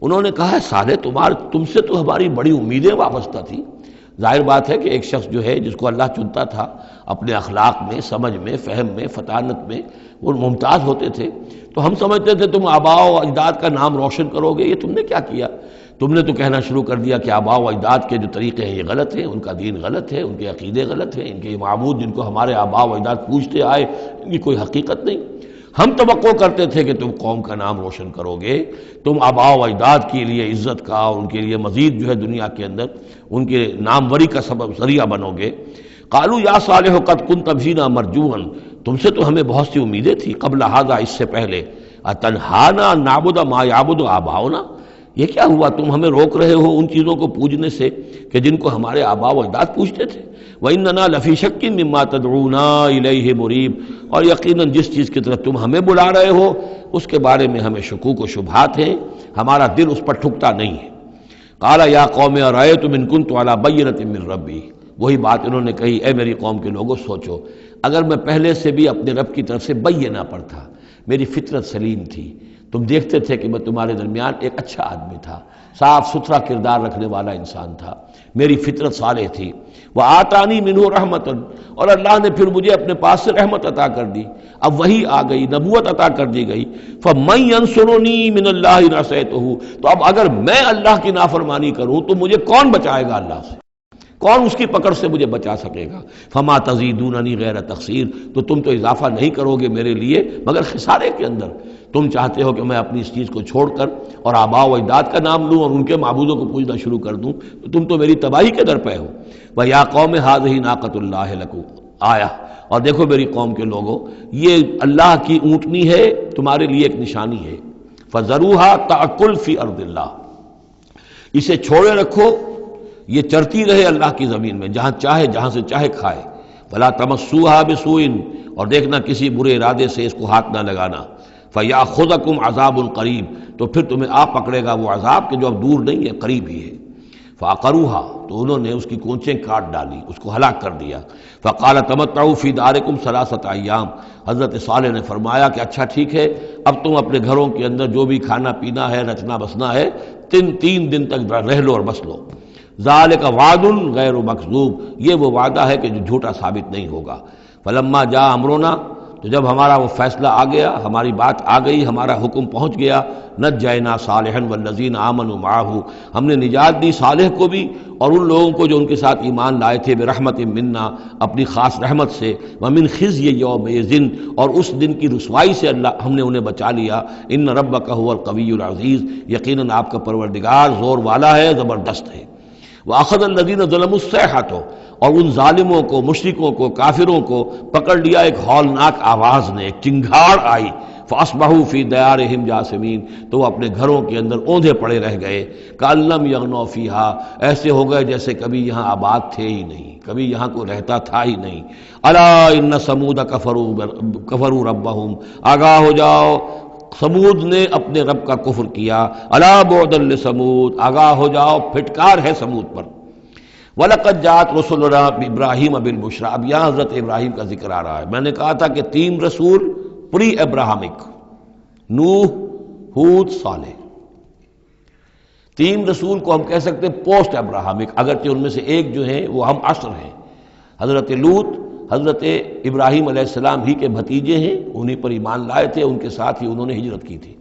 انہوں نے کہا ہے صالح تم سے تو ہماری بڑی امیدیں وابستہ تھی. ظاہر بات ہے کہ ایک شخص جو ہے جس کو اللہ چنتا تھا اپنے اخلاق میں، سمجھ میں، فہم میں، فطانت میں وہ ممتاز ہوتے تھے، تو ہم سمجھتے تھے تم آباء و اجداد کا نام روشن کرو گے. یہ تم نے کیا کیا؟ تم نے تو کہنا شروع کر دیا کہ آباء و اجداد کے جو طریقے ہیں یہ غلط ہیں، ان کا دین غلط ہے، ان کے عقیدے غلط ہیں، ان کے یہ معبود جن کو ہمارے آباء و اجداد پوجتے آئے ان کی کوئی حقیقت نہیں. ہم توقع کرتے تھے کہ تم قوم کا نام روشن کرو گے، تم آباء و اجداد کے لیے عزت کا، ان کے لیے مزید جو ہے دنیا کے اندر ان کے ناموری کا سبب ذریعہ بنو گے. قالوا یا صالح قد كنت فینا مرجوا، تم سے تو ہمیں بہت سی امیدیں تھی قبل ھذا، اس سے پہلے. اتنہانا نعبد ما یعبد آباؤنا، یہ کیا ہوا تم ہمیں روک رہے ہو ان چیزوں کو پوجنے سے کہ جن کو ہمارے آباء و اجداد پوجتے تھے. وَإِنَّنَا لَفِي شَكٍّ مِّمَّا تَدْعُونَا إِلَيْهِ مُرِيبٍ، اور یقیناً جس چیز کی طرف تم ہمیں بلا رہے ہو اس کے بارے میں ہمیں شکوک و شبہات ہیں، ہمارا دل اس پر ٹھکتا نہیں ہے. قَالَ يَا قَوْمِ أَرَأَيْتُمْ إِن كُنتُ عَلَىٰ بَيِّنَةٍ مِّن رَّبِّي، وہی بات انہوں نے کہی، اے میری قوم کے لوگوں سوچو، اگر میں پہلے سے بھی اپنے رب کی طرف سے بینہ پر تھا، میری فطرت سلیم تھی، تم دیکھتے تھے کہ میں تمہارے درمیان ایک اچھا آدمی تھا، صاف ستھرا کردار رکھنے والا انسان تھا، میری فطرت صالح تھی. وَآتَانِي مِنْهُ رَحْمَةً، اور اللہ نے پھر مجھے اپنے پاس سے رحمت عطا کر دی. اب وہی آ گئی، نبوت عطا کر دی گئی. فَمَن يَنصُرُنِي مِنَ اللَّهِ إِنْ عَصَيْتُهُ، تو اب اگر میں اللہ کی نافرمانی کروں تو مجھے کون بچائے گا اللہ سے؟ کون اس کی پکڑ سے مجھے بچا سکے گا؟ فما تزیدوننی غیر تقصیر، تو تم تو اضافہ نہیں کرو گے میرے لیے مگر خسارے کے اندر. تم چاہتے ہو کہ میں اپنی اس چیز کو چھوڑ کر اور آباء و اجداد کا نام لوں اور ان کے معبودوں کو پوجنا شروع کر دوں، تو تم تو میری تباہی کے در پہ ہو. وَيَا قَوْمِ هَٰذِهِ نَاقَةُ اللَّهِ لَكُمْ آیَةٌ، اور دیکھو میری قوم کے لوگوں، یہ اللہ کی اونٹنی ہے، تمہارے لیے ایک نشانی ہے. فَذَرُوهَا تَأْكُلْ فِي أَرْضِ اللَّهِ، اسے چھوڑے رکھو، یہ چرتی رہے اللہ کی زمین میں، جہاں چاہے جہاں سے چاہے کھائے. وَلَا تَمَسُّوهَا بِسُوءٍ، اور دیکھنا کسی برے ارادے سے اس کو ہاتھ نہ لگانا. فَيَأْخُذَكُمْ عَذَابٌ قَرِيبٌ، تو پھر تمہیں آ پکڑے گا وہ عذاب کہ جو اب دور نہیں ہے، قریب ہی ہے. فَعَقَرُوهَا، تو انہوں نے اس کی کونچیں کاٹ ڈالی، اس کو ہلاک کر دیا. فَقَالَ تَمَتَّعُوا فِي دَارِكُمْ ثَلَاثَةَ أَيَّامٍ، حضرت صالح نے فرمایا کہ اچھا ٹھیک ہے، اب تم اپنے گھروں کے اندر جو بھی کھانا پینا ہے، رچنا بسنا ہے، تین دن تک رہ لو اور بس لو. ذالک وعد غیر مکذوب، یہ وہ وعدہ ہے کہ جو جھوٹا ثابت نہیں ہوگا. فلما جاء امرنا، تو جب ہمارا وہ فیصلہ آ گیا، ہماری بات آ گئی، ہمارا حکم پہنچ گیا. نجینا صالحا والذین آمنوا معه، ہم نے نجات دی صالح کو بھی اور ان لوگوں کو جو ان کے ساتھ ایمان لائے تھے، برحمت منا، اپنی خاص رحمت سے. ومن خزی یومئذ، اور اس دن کی رسوائی سے اللہ ہم نے انہیں بچا لیا. ان ربک هو القوی العزیز، یقیناً آپ کا پروردگار زور والا ہے، زبردست ہے. وَأَخَذَ الَّذِينَ ظَلَمُوا الصَّيْحَةُ، اور ان ظالموں کو، مشرکوں کو، کافروں کو پکڑ لیا ایک ہولناک آواز نے، ایک چنگھاڑ آئی. فَأَصْبَحُوا فِي دِيَارِهِمْ جَاثِمِينَ، تو وہ اپنے گھروں کے اندر اوندھے پڑے رہ گئے. كَأَن لَّمْ يَغْنَوْا فِيهَا، ایسے ہو گئے جیسے کبھی یہاں آباد تھے ہی نہیں، کبھی یہاں کوئی رہتا تھا ہی نہیں. أَلَا إِنَّ ثَمُودَ كَفَرُوا رَبَّهُمْ، آگاہ ہو جاؤ، سمود نے اپنے رب کا کفر کیا. الا بعدا لثمود، آگاہ ہو جاؤ، پھٹکار ہے سمود پر. وَلَقَدْ جَاءَتْ رُسُلُنَا بِإِبْرَاهِيمَ بِالْبُشْرَىٰ، اب یہاں حضرت ابراہیم کا ذکر آ رہا ہے. میں نے کہا تھا کہ 3 رسول پری ابراہمک، نوح، ہود، صالح. 3 رسول کو ہم کہہ سکتے پوسٹ ابراہمک، اگرچہ ان میں سے ایک جو ہیں وہ ہم عصر ہیں. حضرت لوط حضرت ابراہیم علیہ السلام ہی کے بھتیجے ہیں، انہی پر ایمان لائے تھے، ان کے ساتھ ہی انہوں نے ہجرت کی تھی.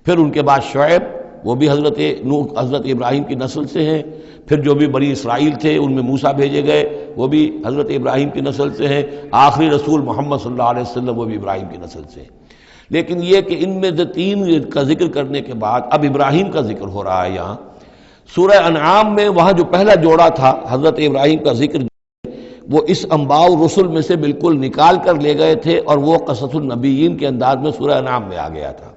پھر ان کے بعد شعیب، وہ بھی حضرت نوح حضرت ابراہیم کی نسل سے ہیں. پھر جو بھی بنی اسرائیل تھے ان میں موسیٰ بھیجے گئے، وہ بھی حضرت ابراہیم کی نسل سے ہیں. آخری رسول محمد صلی اللہ علیہ وسلم وہ بھی ابراہیم کی نسل سے ہیں. لیکن یہ کہ ان میں سے 3 کا ذکر کرنے کے بعد اب ابراہیم کا ذکر ہو رہا ہے. یہاں سورہ انعام میں وہاں جو پہلا جوڑا تھا حضرت ابراہیم کا ذکر وہ اس انباء رسل میں سے بالکل نکال کر لے گئے تھے اور وہ قصص النبیین کے انداز میں سورہ انعام میں آ گیا تھا۔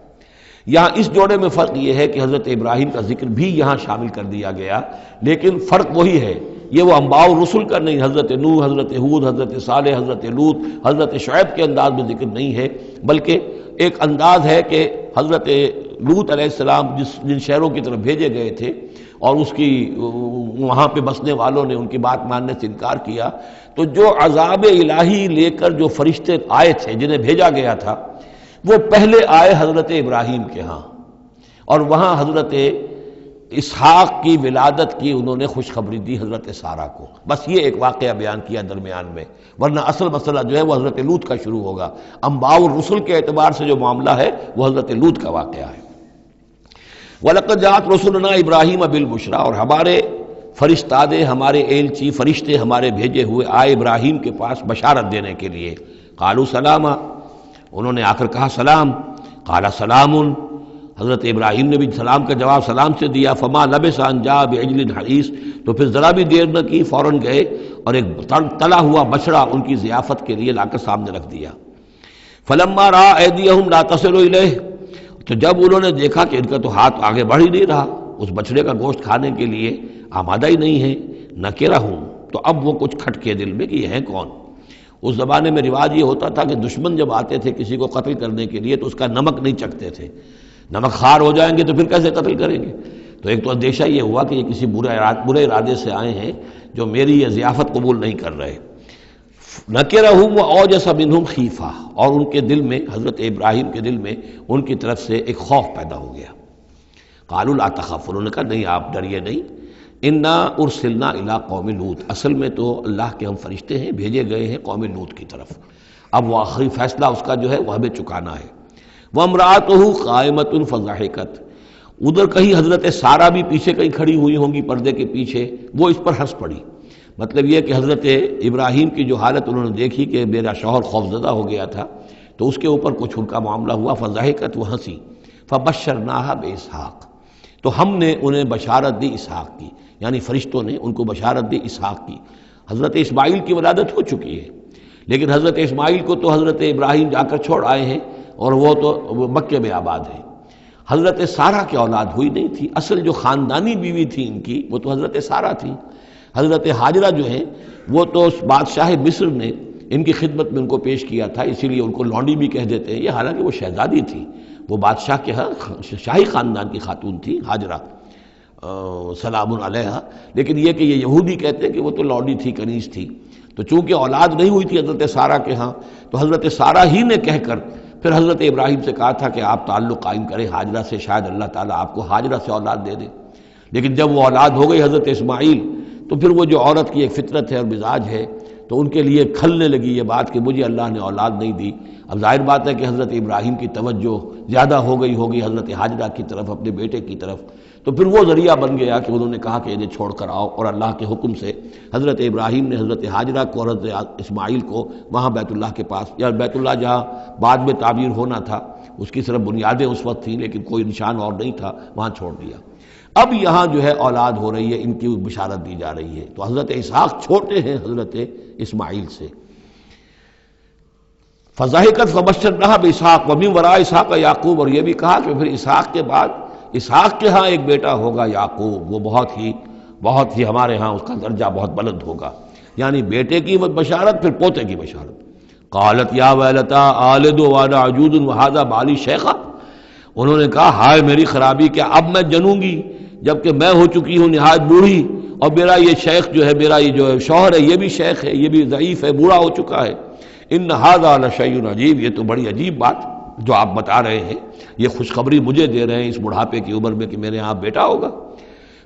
یہاں اس جوڑے میں فرق یہ ہے کہ حضرت ابراہیم کا ذکر بھی یہاں شامل کر دیا گیا، لیکن فرق وہی ہے، یہ وہ انباء رسل کا نہیں، حضرت نوح، حضرت ہود، حضرت صالح، حضرت لوط، حضرت شعیب کے انداز میں ذکر نہیں ہے، بلکہ ایک انداز ہے کہ حضرت لوط علیہ السلام جن شہروں کی طرف بھیجے گئے تھے اور اس کی وہاں پہ بسنے والوں نے ان کی بات ماننے سے انکار کیا، تو جو عذاب الہی لے کر جو فرشتے آئے تھے جنہیں بھیجا گیا تھا، وہ پہلے آئے حضرت ابراہیم کے ہاں، اور وہاں حضرت اسحاق کی ولادت کی انہوں نے خوشخبری دی حضرت سارہ کو۔ بس یہ ایک واقعہ بیان کیا درمیان میں، ورنہ اصل مسئلہ جو ہے وہ حضرت لوط کا شروع ہوگا۔ انباء الرسل کے اعتبار سے جو معاملہ ہے وہ حضرت لوط کا واقعہ ہے۔ وَلَقَدْ جَاءَتْ رُسُلُنَا إِبْرَاهِيمَ بِالْبُشْرَىٰ، اور ہمارے فرشتادے، ہمارے ایلچی فرشتے ہمارے بھیجے ہوئے آئے ابراہیم کے پاس بشارت دینے کے لیے۔ قالوا سلاما، انہوں نے آ کر کہا سلام۔ قال سلام، حضرت ابراہیم نے بھی سلام کا جواب سلام سے دیا۔ فما لبث ان جاء بعجل حنیذ، تو پھر ذرا بھی دیر نہ کی، فوراً گئے اور ایک تلا ہوا بچڑا ان کی ضیافت کے لیے لا کر سامنے رکھ دیا۔ فلما رأى أيديهم لا تصل إليه، تو جب انہوں نے دیکھا کہ ان کا تو ہاتھ آگے بڑھ ہی نہیں رہا، اس بچڑے کا گوشت کھانے کے لیے آمادہ ہی نہیں ہے، نکرہم، تو اب وہ کچھ کھٹکے دل میں کہ یہ ہیں کون۔ اس زمانے میں رواج یہ ہوتا تھا کہ دشمن جب آتے تھے کسی کو قتل کرنے کے لیے تو اس کا نمک نہیں چکھتے تھے، نمک خوار ہو جائیں گے تو پھر کیسے قتل کریں گے۔ تو ایک تو اندیشہ یہ ہوا کہ یہ کسی برے ارادے سے آئے ہیں جو میری یہ ضیافت قبول نہیں کر رہے۔ نکرہم واوجس منہم خیفہ، اور ان کے دل میں، حضرت ابراہیم کے دل میں ان کی طرف سے ایک خوف پیدا ہو گیا۔ قالوا لا تخف، انہوں نے کہا نہیں آپ ڈریے نہیں، انا ارسلنا الی قوم لوط، اصل میں تو اللہ کے ہم فرشتے ہیں، بھیجے گئے ہیں قوم لوط کی طرف، اب وہ آخری فیصلہ اس کا جو ہے وہ ہمیں چکانا ہے۔ وامرأتہ قائمۃ فضحکت، ادھر کہیں حضرت سارہ بھی پیچھے کہیں کھڑی ہوئی ہوں گی پردے کے پیچھے، وہ اس پر ہنس پڑی۔ مطلب یہ کہ حضرت ابراہیم کی جو حالت انہوں نے دیکھی کہ میرا شوہر خوفزدہ ہو گیا تھا، تو اس کے اوپر کچھ ان کا معاملہ ہوا، فضحکت، وہ ہنسی۔ فبشرناہا باسحاق، تو ہم نے انہیں بشارت دی اسحاق کی، یعنی فرشتوں نے ان کو بشارت دی اسحاق کی۔ حضرت اسماعیل کی ولادت ہو چکی ہے، لیکن حضرت اسماعیل کو تو حضرت ابراہیم جا کر چھوڑ آئے ہیں اور وہ تو مکے میں آباد ہے۔ حضرت سارہ کی اولاد ہوئی نہیں تھی، اصل جو خاندانی بیوی تھی ان کی وہ تو حضرت سارہ تھی۔ حضرت ہاجرہ جو ہیں وہ تو بادشاہ مصر نے ان کی خدمت میں ان کو پیش کیا تھا، اسی لیے ان کو لونڈی بھی کہہ دیتے ہیں، یہ حالانکہ وہ شہزادی تھی، وہ بادشاہ کے ہاں شاہی خاندان کی خاتون تھی ہاجرہ سلام علیہا، لیکن یہ کہ یہ یہودی کہتے ہیں کہ وہ تو لونڈی تھی، کنیز تھی۔ تو چونکہ اولاد نہیں ہوئی تھی حضرت سارہ کے ہاں، تو حضرت سارہ ہی نے کہہ کر پھر حضرت ابراہیم سے کہا تھا کہ آپ تعلق قائم کریں ہاجرہ سے، شاید اللہ تعالیٰ آپ کو ہاجرہ سے اولاد دے دے۔ لیکن جب وہ اولاد ہو گئی حضرت اسماعیل، تو پھر وہ جو عورت کی ایک فطرت ہے اور مزاج ہے، تو ان کے لیے کھلنے لگی یہ بات کہ مجھے اللہ نے اولاد نہیں دی۔ اب ظاہر بات ہے کہ حضرت ابراہیم کی توجہ زیادہ ہو گئی ہوگی حضرت ہاجرہ کی طرف، اپنے بیٹے کی طرف، تو پھر وہ ذریعہ بن گیا کہ انہوں نے کہا کہ انہیں چھوڑ کر آؤ، اور اللہ کے حکم سے حضرت ابراہیم نے حضرت ہاجرہ کو اور حضرت اسماعیل کو وہاں بیت اللہ کے پاس، یا بیت اللہ جہاں بعد میں تعمیر ہونا تھا اس کی صرف بنیادیں اس وقت تھیں لیکن کوئی نشان اور نہیں تھا، وہاں چھوڑ دیا۔ اب یہاں جو ہے اولاد ہو رہی ہے، ان کی بشارت دی جا رہی ہے، تو حضرت اسحاق چھوٹے ہیں حضرت اسماعیل سے۔ فضحکت فبشرناہا باسحاق ومن وراء اسحاق یعقوب، اور یہ بھی کہا کہ پھر اسحاق کے بعد اسحاق کے ہاں ایک بیٹا ہوگا یعقوب، وہ بہت ہی ہمارے ہاں اس کا درجہ بہت بلند ہوگا، یعنی بیٹے کی بشارت پھر پوتے کی بشارت۔ قالت یا ویلتا آلد وانا عجوز وہذا بالی شیخا، انہوں نے کہا ہائے میری خرابی، کیا اب میں جنوں گی جبکہ میں ہو چکی ہوں نہایت بوڑھی، اور میرا یہ شیخ جو ہے، میرا یہ جو شوہر ہے یہ بھی شیخ ہے، یہ بھی ضعیف ہے، بوڑھا ہو چکا ہے۔ ان ھذا لشیء عجیب، یہ تو بڑی عجیب بات جو آپ بتا رہے ہیں، یہ خوشخبری مجھے دے رہے ہیں اس بڑھاپے کی عمر میں کہ میرے ہاں بیٹا ہوگا۔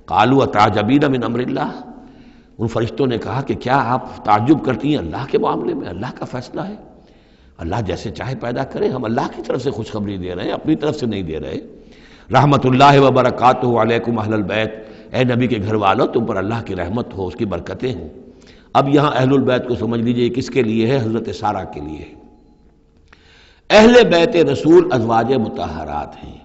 قالوا اتعجبین من امر اللہ، ان فرشتوں نے کہا کہ کیا آپ تعجب کرتی ہیں اللہ کے معاملے میں؟ اللہ کا فیصلہ ہے، اللہ جیسے چاہے پیدا کرے، ہم اللہ کی طرف سے خوشخبری دے رہے ہیں، اپنی طرف سے نہیں دے رہے۔ رحمت اللہ وبرکاتہ علیکم اہل البیت، اے نبی کے گھر والوں تم پر اللہ کی رحمت ہو، اس کی برکتیں ہوں۔ اب یہاں اہل البیت کو سمجھ لیجئے کس کے لیے ہے؟ حضرت سارہ کے لیے ہے۔ اہل بیت رسول ازواج مطہرات ہیں،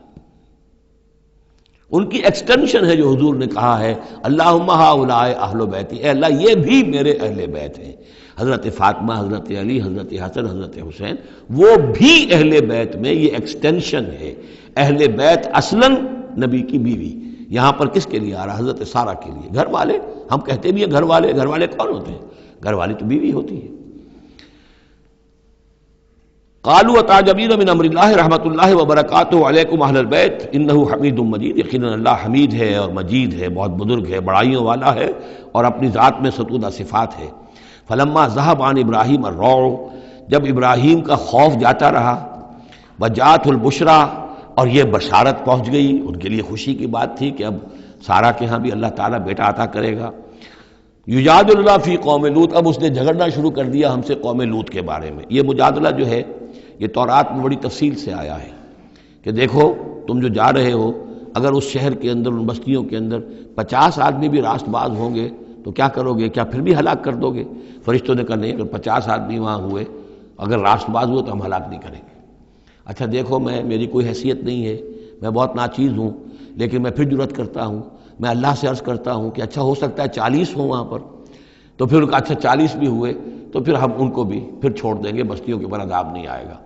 ان کی ایکسٹینشن ہے جو حضور نے کہا ہے اللہم ہؤلاء اہل بیتی، اے اللہ یہ بھی میرے اہل بیت ہیں۔ حضرت فاطمہ، حضرت علی، حضرت حسن، حضرت حسین، وہ بھی اہل بیت میں یہ ایکسٹینشن ہے۔ اہل بیت اصلاً نبی کی بیوی، یہاں پر کس کے لیے آ رہا؟ حضرت سارہ کے لیے۔ گھر والے، ہم کہتے بھی ہیں گھر والے، گھر والے کون ہوتے ہیں؟ گھر والی تو بیوی ہوتی ہے۔ قالوا اتعجبین من امر اللہ رحمۃ اللہ وبرکاتہ علیکم اہل البیت انہ حمید مجید، یقیناً اللہ حمید ہے اور مجید ہے، بہت بزرگ ہے، بڑائیوں والا ہے، اور اپنی ذات میں ستودہ صفات ہے۔ فلما ذهب عن ابراہیم الروع، جب ابراہیم کا خوف جاتا رہا، وجاءت البشریٰ، اور یہ بشارت پہنچ گئی، ان کے لیے خوشی کی بات تھی کہ اب سارہ کے ہاں بھی اللہ تعالیٰ بیٹا عطا کرے گا۔ یجادلنا فی قوم لوط، اب اس نے جھگڑنا شروع کر دیا ہم سے قوم لوط کے بارے میں۔ یہ مجادلہ جو ہے یہ تورات میں بڑی تفصیل سے آیا ہے کہ دیکھو تم جو جا رہے ہو، اگر اس شہر کے اندر، ان بستیوں کے اندر 50 آدمی بھی راست باز ہوں گے تو کیا کرو گے؟ کیا پھر بھی ہلاک کر دو گے؟ فرشتوں نے کہا نہیں، اگر 50 آدمی وہاں ہوئے، اگر راست باز ہوئے تو ہم ہلاک نہیں کریں گے۔ اچھا دیکھو، میری کوئی حیثیت نہیں ہے، میں بہت ناچیز ہوں، لیکن میں پھر جرأت کرتا ہوں، میں اللہ سے عرض کرتا ہوں کہ اچھا ہو سکتا ہے 40 ہوں وہاں پر، تو پھر اچھا 40 بھی ہوئے تو پھر ہم ان کو بھی پھر چھوڑ دیں گے، بستیوں کے اوپر عذاب نہیں آئے گا۔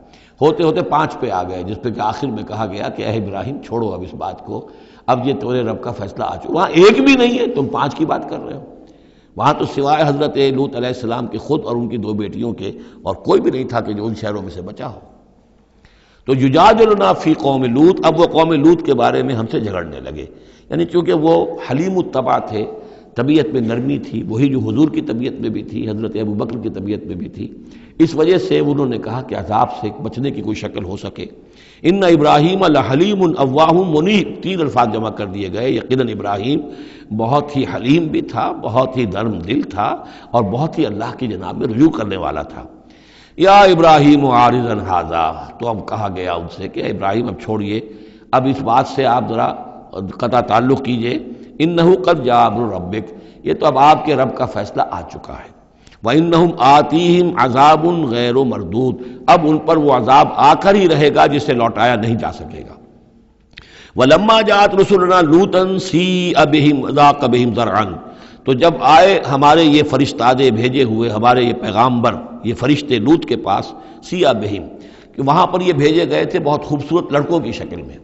ہوتے ہوتے 5 پہ آ گئے، جس پہ کہ آخر میں کہا گیا کہ اے ابراہیم چھوڑو اب اس بات کو، اب یہ تیرے رب کا فیصلہ آ چکا۔ وہاں ایک بھی نہیں ہے، تم 5 کی بات کر رہے ہو۔ وہاں تو سوائے حضرت لوط علیہ السلام کے خود اور ان کی 2 بیٹیوں کے اور کوئی بھی نہیں تھا کہ جو ان شہروں میں سے بچا ہو۔ تو یجادلنا فی قوم لوط، اب وہ قوم لوط کے بارے میں ہم سے جھگڑنے لگے، یعنی چونکہ وہ حلیم الطبع تھے، طبیعت میں نرمی تھی، وہی جو حضور کی طبیعت میں بھی تھی، حضرت ابوبکر کی طبیعت میں بھی تھی، اس وجہ سے انہوں نے کہا کہ عذاب سے بچنے کی کوئی شکل ہو سکے۔ ان ابراہیم لحلیم اواہ منیب، 3 الفاظ جمع کر دیے گئے۔ یقیناً ابراہیم بہت ہی حلیم بھی تھا، بہت ہی نرم دل تھا، اور بہت ہی اللہ کی جناب میں رجوع کرنے والا تھا۔ یا ابراہیم عارض عن ھذا، تو اب کہا گیا ان سے کہ ابراہیم اب چھوڑیے، اب اس بات سے آپ ذرا قطع تعلق کیجئے۔ انہ قد جاء امر ربک، یہ تو اب آپ کے رب کا فیصلہ آ چکا ہے۔ وَإِنَّهُمْ آتِيهِمْ عَذَابٌ غَيْرُ مَرْدُودٌ، اب ان پر وہ عذاب آ کر ہی رہے گا جسے لوٹایا نہیں جا سکے گا۔ وَلَمَّا جَاءَتْ رُسُلُنَا لُوطًا سِیءَ بِهِمْ وَضَاقَ بِهِمْ ذَرْعًا، تو جب آئے ہمارے یہ فرشتادے بھیجے ہوئے، ہمارے یہ پیغامبر، یہ فرشتے لوط کے پاس، سِیءَ بِهِمْ، کہ وہاں پر یہ بھیجے گئے تھے بہت خوبصورت لڑکوں کی شکل میں،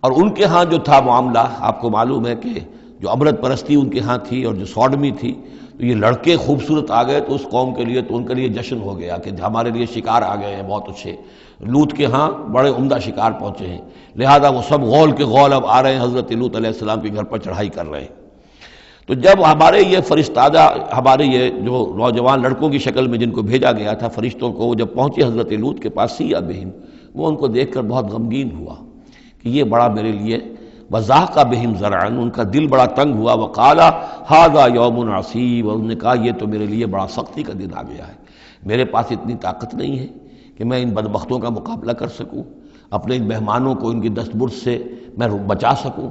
اور ان کے ہاں جو تھا معاملہ، آپ کو معلوم ہے کہ جو عبرت پرستی ان کے ہاں تھی اور جو سوڈمی تھی، تو یہ لڑکے خوبصورت آ گئے تو اس قوم کے لیے، تو ان کے لیے جشن ہو گیا کہ ہمارے لیے شکار آ گئے ہیں بہت اچھے، لوط کے ہاں بڑے عمدہ شکار پہنچے ہیں، لہذا وہ سب غول کے غول اب آ رہے ہیں، حضرت لوط علیہ السلام کے گھر پر چڑھائی کر رہے ہیں۔ تو جب ہمارے یہ فرشتادہ، ہمارے یہ جو نوجوان لڑکوں کی شکل میں جن کو بھیجا گیا تھا فرشتوں کو، وہ جب پہنچے حضرت لوط کے پاس، سِیءَ بِهِمْ، وہ ان کو دیکھ کر بہت غمگین ہوا کہ یہ بڑا میرے لیے، وَضَاقَ بِهِمْ ذَرْعًا، ان کا دل بڑا تنگ ہوا، وَقَالَ هَذَا يَوْمٌ عَصِیبٌ، اور انہوں نے کہا یہ تو میرے لیے بڑا سختی کا دن آ گیا ہے، میرے پاس اتنی طاقت نہیں ہے کہ میں ان بدبختوں کا مقابلہ کر سکوں، اپنے ان مہمانوں کو ان کی دستبرد سے میں بچا سکوں۔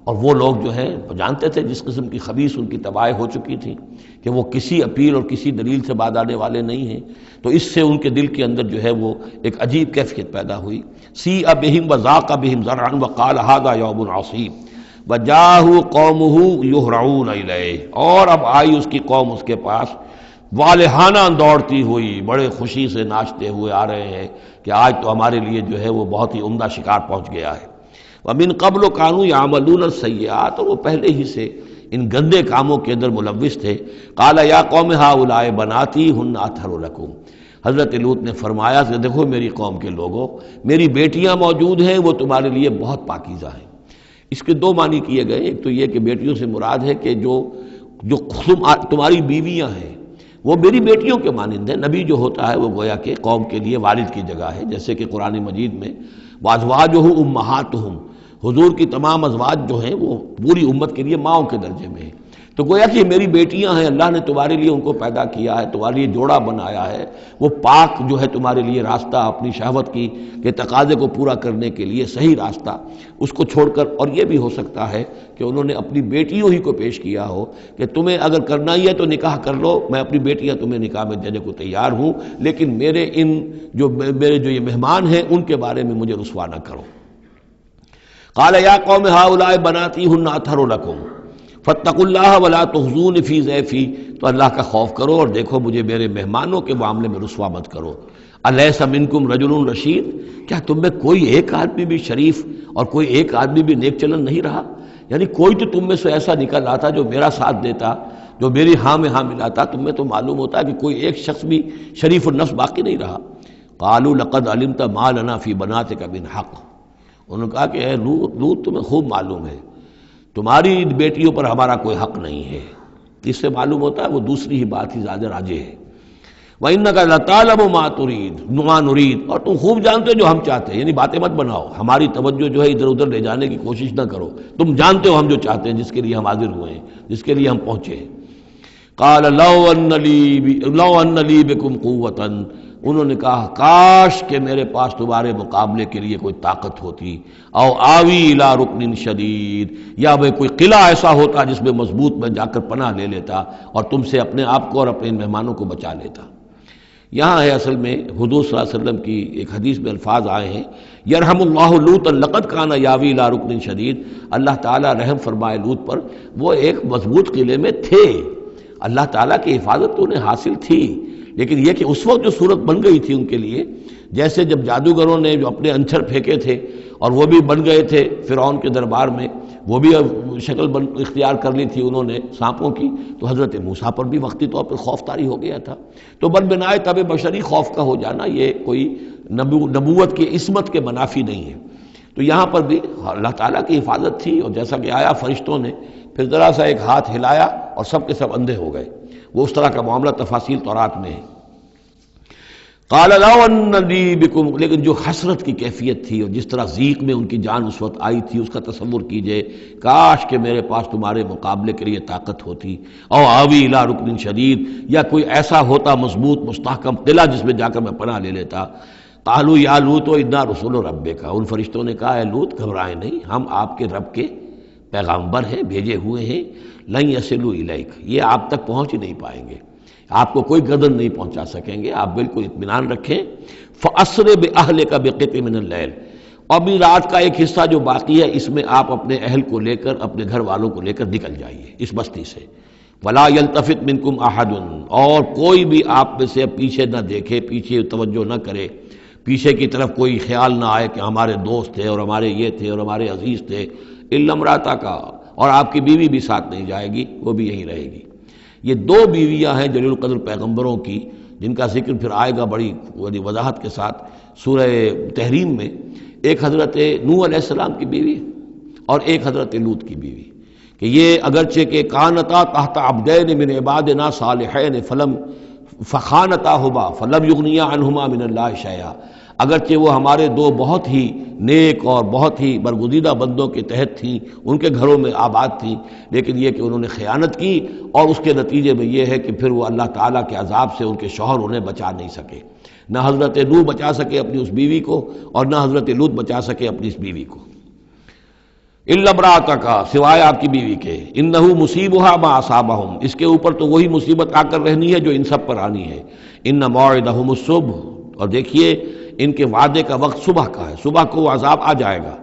اور وہ لوگ جو ہیں جانتے تھے جس قسم کی خبیث ان کی تباہی ہو چکی تھی کہ وہ کسی اپیل اور کسی دلیل سے بعد آنے والے نہیں ہیں، تو اس سے ان کے دل کے اندر جو ہے وہ ایک عجیب کیفیت پیدا ہوئی۔ سِیءَ بِهِمْ وَضَاقَ بِهِمْ ذَرْعًا وَقَالَ هَذَا يَوْمٌ عَصِیبٌ وَجَاءَهُ قَوْمُهُ يُهْرَعُونَ إِلَیْهِ، اور اب آئی اس کی قوم اس کے پاس والہانہ دوڑتی ہوئی، بڑے خوشی سے ناچتے ہوئے آ رہے ہیں کہ آج تو ہمارے لیے جو ہے وہ بہت ہی عمدہ شکار پہنچ گیا ہے۔ وَمِن قَبْلُ كَانُوا يَعْمَلُونَ السَّیِّئَاتِ، اور وہ پہلے ہی سے ان گندے کاموں کے اندر ملوث تھے۔ قَالَ يَا قَوْمِ هَؤُلَاءِ بَنَاتِي هُنَّ أَطْهَرُ لَكُمْ، حضرت لوط نے فرمایا کہ دیکھو میری قوم کے لوگوں، میری بیٹیاں موجود ہیں، وہ تمہارے لیے بہت پاکیزہ ہیں۔ اس کے 2 معنی کیے گئے، ایک تو یہ کہ بیٹیوں سے مراد ہے کہ جو تمہاری بیویاں ہیں وہ میری بیٹیوں کے مانند ہیں۔ نبی جو ہوتا ہے وہ گویا کہ قوم کے لیے والد کی جگہ ہے، جیسے کہ قرآن مجید میں وَأَزْوَاجُهُ أُمَّهَاتُهُمْ، حضور کی تمام ازواج جو ہیں وہ پوری امت کے لیے ماؤں کے درجے میں ہیں، تو گویا کہ میری بیٹیاں ہیں، اللہ نے تمہارے لیے ان کو پیدا کیا ہے، تمہارے لیے جوڑا بنایا ہے، وہ پاک جو ہے تمہارے لیے راستہ اپنی شہوت کی کے تقاضے کو پورا کرنے کے لیے صحیح راستہ اس کو چھوڑ کر، اور یہ بھی ہو سکتا ہے کہ انہوں نے اپنی بیٹیوں ہی کو پیش کیا ہو کہ تمہیں اگر کرنا ہی ہے تو نکاح کر لو، میں اپنی بیٹیاں تمہیں نکاح میں دینے کو تیار ہوں، لیکن میرے جو یہ مہمان ہیں ان کے بارے میں مجھے رسوا نہ کرو۔ قال یا قوم ہؤلاء بناتی ہن اطہر لکم فاتقوا اللہ ولا تخزون فی ضیفی، تو اللہ کا خوف کرو اور دیکھو مجھے میرے مہمانوں کے معاملے میں رسوا مت کرو۔ الیس منکم رجل رشید، کیا تم میں کوئی ایک آدمی بھی شریف اور کوئی ایک آدمی بھی نیک چلن نہیں رہا؟ یعنی کوئی تو تم میں سے ایسا نکل آتا جو میرا ساتھ دیتا، جو میری ہاں میں ہاں ملاتا۔ تم میں تو معلوم ہوتا ہے کہ کوئی ایک شخص بھی شریف النفس باقی نہیں رہا۔ قالوا لقد علمت ما لنا فی بناتک من حق، انہوں نے کہا کہ اے لوط تمہیں خوب معلوم ہے تمہاری بیٹیوں پر ہمارا کوئی حق نہیں ہے۔ اس سے معلوم ہوتا ہے وہ دوسری ہی بات ہی زیادہ راجح ہے۔ وَإِنَّكَ لَتَعْلَمُ مَا نُرِيدُ، اور تم خوب جانتے ہو جو ہم چاہتے ہیں، یعنی باتیں مت بناؤ، ہماری توجہ جو ہے ادھر ادھر لے جانے کی کوشش نہ کرو، تم جانتے ہو ہم جو چاہتے ہیں، جس کے لیے ہم حاضر ہوئے ہیں، جس کے لیے ہم پہنچے ہیں۔ قَالَ لَوْ أَنَّ لِي بِكُمْ قُوَّةً، انہوں نے کہا کاش کہ میرے پاس تمہارے مقابلے کے لیے کوئی طاقت ہوتی، او آوی الی رکن شدید، یا وہ کوئی قلعہ ایسا ہوتا جس میں مضبوط میں جا کر پناہ لے لیتا اور تم سے اپنے آپ کو اور اپنے مہمانوں کو بچا لیتا۔ یہاں ہے اصل میں حضور صلی اللہ علیہ وسلم کی ایک حدیث میں الفاظ آئے ہیں، یرحم اللہ لوطا لقد کان یاوی الی رکن شدید، اللہ تعالیٰ رحم فرمائے لوط پر، وہ ایک مضبوط قلعے میں تھے، اللہ تعالیٰ کی حفاظت تو انہیں حاصل تھی، لیکن یہ کہ اس وقت جو صورت بن گئی تھی ان کے لیے، جیسے جب جادوگروں نے جو اپنے انچھر پھینکے تھے اور وہ بھی بن گئے تھے فرعون کے دربار میں، وہ بھی شکل اختیار کر لی تھی انہوں نے سانپوں کی، تو حضرت موسیٰ پر بھی وقتی طور پر خوف طاری ہو گیا تھا۔ تو بن بنائے طب بشری خوف کا ہو جانا یہ کوئی نبوت کی عصمت کے منافی نہیں ہے۔ تو یہاں پر بھی اللہ تعالیٰ کی حفاظت تھی، اور جیسا کہ آیا فرشتوں نے پھر ذرا سا ایک ہاتھ ہلایا اور سب کے سب اندھے ہو گئے، وہ اس طرح کا معاملہ تفاصیل تورات میں ہے۔ قال لو ان لی بکم، لیکن جو حسرت کی کیفیت تھی اور جس طرح ضیق میں ان کی جان اس وقت آئی تھی، اس کا تصور کیجئے، کاش کہ میرے پاس تمہارے مقابلے کے لیے طاقت ہوتی، او آوی الی رکن شدید، یا کوئی ایسا ہوتا مضبوط مستحکم قلعہ جس میں جا کر میں پناہ لے لیتا۔ قالوا یا لوط انا رسول ربک، ان فرشتوں نے کہا اے لوط گھبرائیں نہیں، ہم آپ کے رب کے پیغامبر ہیں، بھیجے ہوئے ہیں، لن یصلوا الیک، یہ آپ تک پہنچ ہی نہیں پائیں گے، آپ کو کوئی گردن نہیں پہنچا سکیں گے، آپ بالکل اطمینان رکھیں۔ فَأَسْرِ بِأَهْلِكَ بِقِطْعٍ مِّنَ اللَّيْلِ، اور بھی رات کا ایک حصہ جو باقی ہے اس میں آپ اپنے اہل کو لے کر، اپنے گھر والوں کو لے کر نکل جائیے اس بستی سے۔ وَلَا يَلْتَفِتْ مِنْكُمْ أَحَدٌ، اور کوئی بھی آپ میں سے پیچھے نہ دیکھے، پیچھے توجہ نہ کرے، پیچھے کی طرف کوئی خیال نہ آئے کہ ہمارے دوست تھے اور ہمارے یہ تھے اور ہمارے عزیز تھے، إِلَّا امْرَأَتَكَ، اور آپ کی بیوی بھی ساتھ نہیں جائے گی، وہ بھی یہیں رہے گی۔ یہ دو بیویاں ہیں جلیل القدر پیغمبروں کی، جن کا ذکر پھر آئے گا بڑی وضاحت کے ساتھ سورہ تحریم میں۔ ایک حضرت نوح علیہ السلام کی بیوی اور ایک حضرت لوط کی بیوی، کہ یہ اگرچہ کہ کانتا تحت عبدین من عبادنا صالحین فخانتاہما فلم یغنیا عنہما من اللہ شیئا، اگرچہ وہ ہمارے دو بہت ہی نیک اور بہت ہی برگزیدہ بندوں کے تحت تھیں، ان کے گھروں میں آباد تھیں، لیکن یہ کہ انہوں نے خیانت کی، اور اس کے نتیجے میں یہ ہے کہ پھر وہ اللہ تعالیٰ کے عذاب سے ان کے شوہر انہیں بچا نہیں سکے، نہ حضرت نوح بچا سکے اپنی اس بیوی کو اور نہ حضرت لوط بچا سکے اپنی اس بیوی کو۔ الا امرأتک، سوائے آپ کی بیوی کے، انہ مصیبھا ما اصابہم، اس کے اوپر تو وہی مصیبت آ کر رہنی ہے جو ان سب پر آنی ہے۔ ان موعدہم الصبح، اور دیکھیے ان کے وعدے کا وقت صبح کا ہے، صبح کو وہ عذاب آ جائے گا۔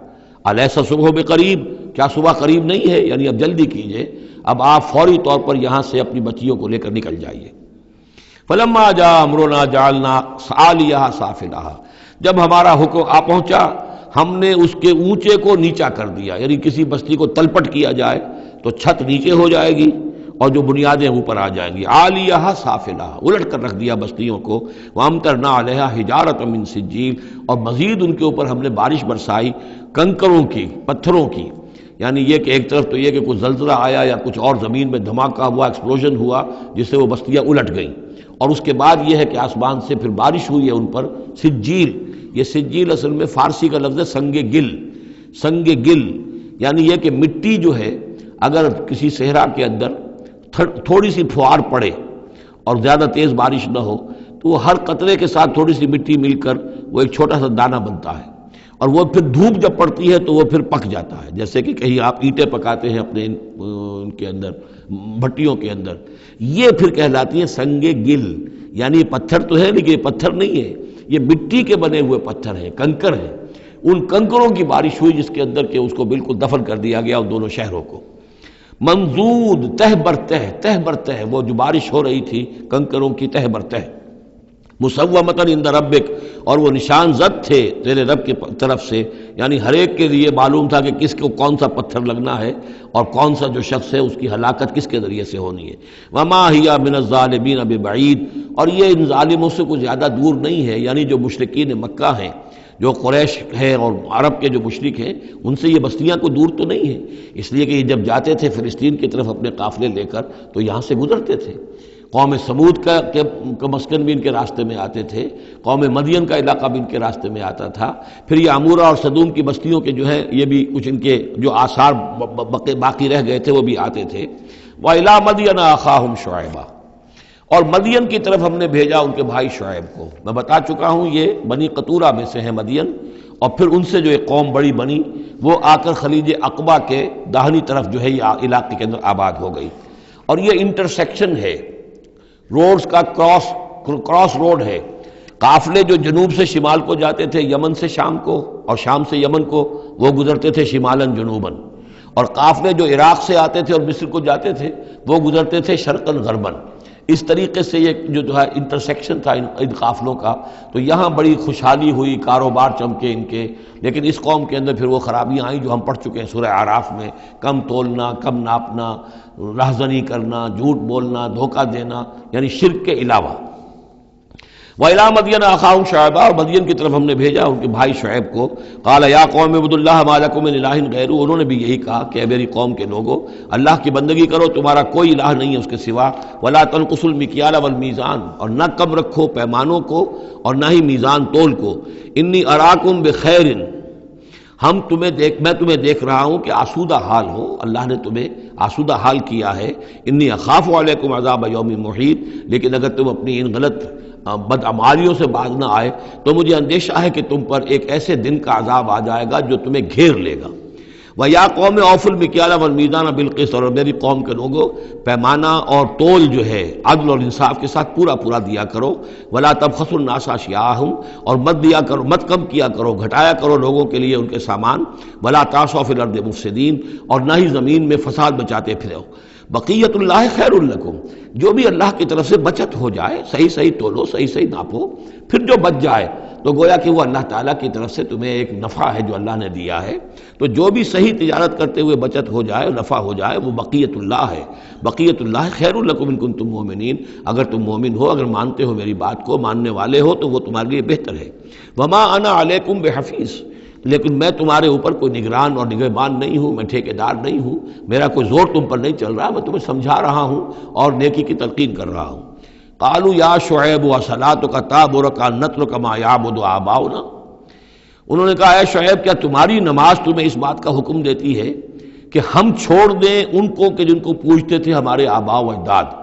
الیس صبح بقریب، کیا صبح قریب نہیں ہے؟ یعنی اب جلدی کیجئے، اب آپ فوری طور پر یہاں سے اپنی بچیوں کو لے کر نکل جائیے۔ فلما جاء امرنا جعلنا عالیہا سافلہا، جب ہمارا حکم آ پہنچا ہم نے اس کے اونچے کو نیچا کر دیا، یعنی کسی بستی کو تلپٹ کیا جائے تو چھت نیچے ہو جائے گی اور جو بنیادیں اوپر آ جائیں گی، عالیہا سافلہا، الٹ کر رکھ دیا بستیوں کو، وامطرنا علیہا حجارۃ من سجیل، اور مزید ان کے اوپر ہم نے بارش برسائی کنکروں کی، پتھروں کی، یعنی یہ کہ ایک طرف تو یہ کہ کچھ زلزلہ آیا یا کچھ اور زمین میں دھماکہ ہوا، ایکسپلوژن ہوا جس سے وہ بستیاں الٹ گئیں، اور اس کے بعد یہ ہے کہ آسمان سے پھر بارش ہوئی ہے ان پر سجیل۔ یہ سجیل اصل میں فارسی کا لفظ ہے سنگ گل، سنگ گل یعنی یہ کہ مٹی جو ہے اگر کسی صحرا کے اندر تھوڑی سی پھوار پڑے اور زیادہ تیز بارش نہ ہو تو وہ ہر قطرے کے ساتھ تھوڑی سی مٹی مل کر وہ ایک چھوٹا سا دانہ بنتا ہے، اور وہ پھر دھوپ جب پڑتی ہے تو وہ پھر پک جاتا ہے، جیسے کہ کہیں آپ اینٹیں پکاتے ہیں اپنے ان کے اندر بھٹیوں کے اندر، یہ پھر کہلاتی ہے سنگ گل، یعنی یہ پتھر تو ہے لیکن یہ پتھر نہیں ہے، یہ مٹی کے بنے ہوئے پتھر ہیں، کنکر ہیں، ان کنکروں کی بارش ہوئی جس کے اندر کہ اس کو بالکل دفن کر دیا گیا ان دونوں شہروں کو۔ منضود تہ بر تہ وہ جو بارش ہو رہی تھی کنکروں کی تہ بر تہ، مسومۃ عند ربک، اور وہ نشان زد تھے تیرے رب کی طرف سے، یعنی ہر ایک کے لیے معلوم تھا کہ کس کو کون سا پتھر لگنا ہے اور کون سا جو شخص ہے اس کی ہلاکت کس کے ذریعے سے ہونی ہے۔ وما ہی من الظالمین ببعید، اور یہ ان ظالموں سے کوئی زیادہ دور نہیں ہے، یعنی جو مشرکین مکہ ہیں، جو قریش ہے اور عرب کے جو مشرک ہیں، ان سے یہ بستیاں کوئی دور تو نہیں ہیں، اس لیے کہ یہ جب جاتے تھے فلسطین کی طرف اپنے قافلے لے کر تو یہاں سے گزرتے تھے۔ قوم سمود کا مسکن بھی ان کے راستے میں آتے تھے، قوم مدین کا علاقہ بھی ان کے راستے میں آتا تھا، پھر یہ عمورہ اور صدوم کی بستیوں کے جو ہے یہ بھی کچھ ان کے جو آثار باقی رہ گئے تھے وہ بھی آتے تھے۔ وَإِلَىٰ مَدْيَنَ أَخَاهُمْ شُعَيْبًا، اور مدین کی طرف ہم نے بھیجا ان کے بھائی شعیب کو۔ میں بتا چکا ہوں یہ بنی قطورہ میں سے ہیں مدین، اور پھر ان سے جو ایک قوم بڑی بنی وہ آ کر خلیج عقبہ کے داہنی طرف جو ہے یہ علاقے کے اندر آباد ہو گئی، اور یہ انٹرسیکشن ہے، روڈز کا کراس روڈ ہے۔ قافلے جو جنوب سے شمال کو جاتے تھے یمن سے شام کو، اور شام سے یمن کو، وہ گزرتے تھے شمالاً جنوباً، اور قافلے جو عراق سے آتے تھے اور مصر کو جاتے تھے وہ گزرتے تھے شرقاً غرباً۔ اس طریقے سے یہ جو ہے انٹرسیکشن تھا ان قافلوں کا، تو یہاں بڑی خوشحالی ہوئی، کاروبار چمکے ان کے، لیکن اس قوم کے اندر پھر وہ خرابیاں آئیں جو ہم پڑھ چکے ہیں سورہ اعراف میں، کم تولنا، کم ناپنا، رہزنی کرنا، جھوٹ بولنا، دھوکہ دینا، یعنی شرک کے علاوہ۔ وَإِلَىٰ مَدْيَنَ أَخَاهُمْ شُعَيْبًا، اور مدین کی طرف ہم نے بھیجا ان کے بھائی شعیب کو۔ قَالَ يَا قَوْمِ اعْبُدُوا اللَّهَ مَا لَكُم مِّنْ إِلَٰهٍ غَيْرُهُ، انہوں نے بھی یہی کہا کہ اے میری قوم کے لوگو اللہ کی بندگی کرو، تمہارا کوئی الہ نہیں ہے اس کے سوا۔ وَلَا تَنقُصُوا الْمِكْيَالَ وَالْمِيزَانَ، اور نہ کم رکھو پیمانوں کو اور نہ ہی میزان تول کو۔ إِنِّي أَرَاكُمْ بِخَيْرٍ، میں تمہیں دیکھ رہا ہوں کہ آسودہ حال ہو، اللہ نے تمہیں آسودہ حال کیا ہے۔ انی اخاف علیکم عذاب یوم محیط، لیکن اگر تم اپنی ان غلط بدعمالیوں سے باز نہ آئے تو مجھے اندیشہ ہے کہ تم پر ایک ایسے دن کا عذاب آ جائے گا جو تمہیں گھیر لے گا۔ وَيَا قَوْمِ أَوْفُوا الْمِكْيَالَ وَالْمِيزَانَ بِالْقِسْطِ، اور میری قوم کے لوگوں پیمانہ اور تول جو ہے عدل اور انصاف کے ساتھ پورا دیا کرو۔ وَلَا تَبْخَسُوا النَّاسَ أَشْيَاءَهُمْ، اور مت کم کیا کرو، گھٹایا کرو لوگوں کے لیے ان کے سامان۔ وَلَا تَعْثَوْا فِي الْأَرْضِ مُفْسِدِينَ، اور نہ ہی زمین میں فساد بچاتے پھرو۔ بقیت اللہ خیر لکم، جو بھی اللہ کی طرف سے بچت ہو جائے، صحیح تولو، صحیح ناپو، پھر جو بچ جائے تو گویا کہ وہ اللہ تعالیٰ کی طرف سے تمہیں ایک نفع ہے جو اللہ نے دیا ہے، تو جو بھی صحیح تجارت کرتے ہوئے بچت ہو جائے، نفع ہو جائے، وہ بقیت اللہ ہے۔ بقیت اللہ خیر لکم ان کنتم مؤمنین، اگر تم مومن ہو، اگر مانتے ہو میری بات کو، ماننے والے ہو تو وہ تمہارے لیے بہتر ہے۔ وما انا علیکم بحفیظ، لیکن میں تمہارے اوپر کوئی نگران اور نگہبان نہیں ہوں، میں ٹھیکیدار نہیں ہوں، میرا کوئی زور تم پر نہیں چل رہا، میں تمہیں سمجھا رہا ہوں اور نیکی کی تلقین کر رہا ہوں۔ قالوا یا شعیب وصلاتک تأمرک ان نترک ما یعبد آباؤنا، انہوں نے کہا اے شعیب کیا تمہاری نماز تمہیں اس بات کا حکم دیتی ہے کہ ہم چھوڑ دیں ان کو کہ جن کو پوجتے تھے ہمارے آباء و اجداد؟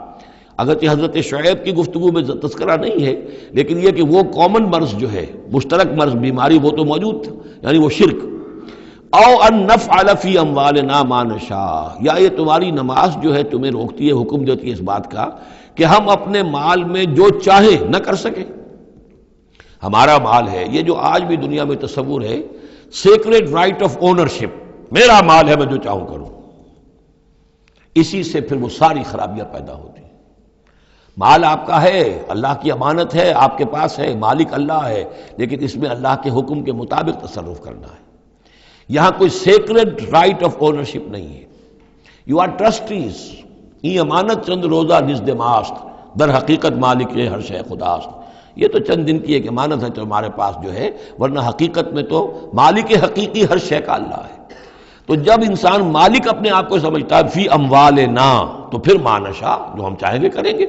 اگرچہ حضرت شعیب کی گفتگو میں تذکرہ نہیں ہے، لیکن یہ کہ وہ کامن مرض جو ہے، مشترک مرض، بیماری، وہ تو موجود تھا، یعنی وہ شرک۔ او ان نفعل فی اموالنا ما نشاء، یا یہ تمہاری نماز جو ہے تمہیں روکتی ہے، حکم دیتی ہے اس بات کا کہ ہم اپنے مال میں جو چاہے نہ کر سکیں۔ ہمارا مال ہے، یہ جو آج بھی دنیا میں تصور ہے، سیکریڈ رائٹ آف اونرشپ، میرا مال ہے میں جو چاہوں کروں، اسی سے پھر وہ ساری خرابیاں پیدا ہوتی ہیں۔ مال آپ کا ہے، اللہ کی امانت ہے، آپ کے پاس ہے، مالک اللہ ہے، لیکن اس میں اللہ کے حکم کے مطابق تصرف کرنا ہے۔ یہاں کوئی سیکریڈ رائٹ آف اونرشپ نہیں ہے۔ یو آر ٹرسٹیز، یہ امانت چند روزہ نزد ماست، در حقیقت مالک ہر شے خداست۔ یہ تو چند دن کی ایک امانت ہے تو ہمارے پاس جو ہے، ورنہ حقیقت میں تو مالک حقیقی ہر شے کا اللہ ہے۔ تو جب انسان مالک اپنے آپ کو سمجھتا ہے فی اموالنا، تو پھر ما نشاء، جو ہم چاہیں گے کریں گے۔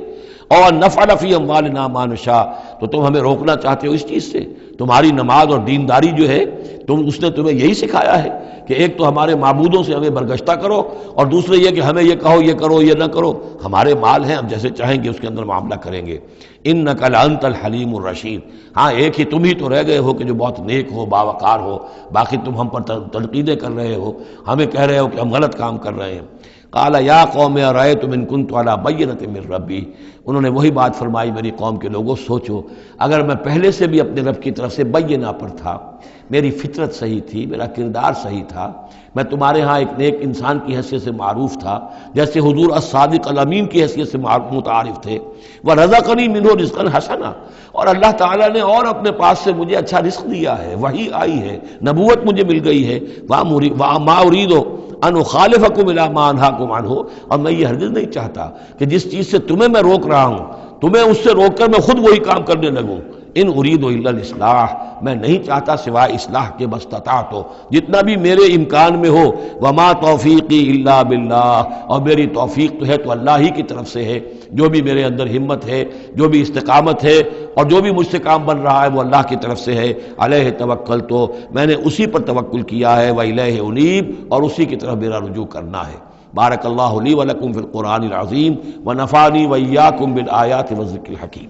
اور نفعل فی اموالنا ما نشاء، تو تم ہمیں روکنا چاہتے ہو اس چیز سے۔ تمہاری نماز اور دینداری جو ہے، اس نے تمہیں یہی سکھایا ہے کہ ایک تو ہمارے معبودوں سے ہمیں برگشتہ کرو، اور دوسرے یہ کہ ہمیں یہ کہو یہ کرو یہ نہ کرو، ہمارے مال ہیں، ہم جیسے چاہیں گے اس کے اندر معاملہ کریں گے۔ انک لانت الحلیم الرشید، ہاں ایک ہی تم ہی تو رہ گئے ہو کہ جو بہت نیک ہو، باوقار ہو، باقی تم ہم پر تنقیدیں کر رہے ہو، ہمیں کہہ رہے ہو کہ ہم غلط کام کر رہے ہیں۔ قال یا قوم ارأیتم ان کنت علی بینۃ من ربی، انہوں نے وہی بات فرمائی میری قوم کے لوگوں، سوچو اگر میں پہلے سے بھی اپنے رب کی طرف سے بینہ پر تھا، میری فطرت صحیح تھی، میرا کردار صحیح تھا، میں تمہارے ہاں ایک نیک انسان کی حیثیت سے معروف تھا، جیسے حضور الصادق الامین کی حیثیت سے متعارف تھے، وَرَزَقَنِي مِنْهُ رِزْقًا حَسَنًا، اور اللہ تعالیٰ نے اور اپنے پاس سے مجھے اچھا رزق دیا ہے، وحی آئی ہے، نبوت مجھے مل گئی ہے، وَمَا أُرِيدُ أَنْ أُخَالِفَكُمْ إِلَىٰ مَا أَنْهَاكُمْ عَنْهُ، اور میں یہ ہرگز نہیں چاہتا کہ جس چیز سے تمہیں میں روک رہا ہوں، تمہیں اس سے روک کر میں خود وہی کام کرنے لگوں۔ ان اريد الا الاصلاح، میں نہیں چاہتا سوائے اصلاح کے، مستطاعت ہو، جتنا بھی میرے امکان میں ہو، وما توفیقی الا باللہ، اور میری توفیق تو ہے تو اللہ ہی کی طرف سے ہے، جو بھی میرے اندر ہمت ہے، جو بھی استقامت ہے، اور جو بھی مجھ سے کام بن رہا ہے وہ اللہ کی طرف سے ہے۔ علیہ توکل، تو میں نے اسی پر توکل کیا ہے، وإلیہ انیب، اور اسی کی طرف میرا رجوع کرنا ہے۔ بارک اللہ لی ولکم فی القرآن العظیم ونفعنی وإیاکم بالآیات والذکر الحکیم۔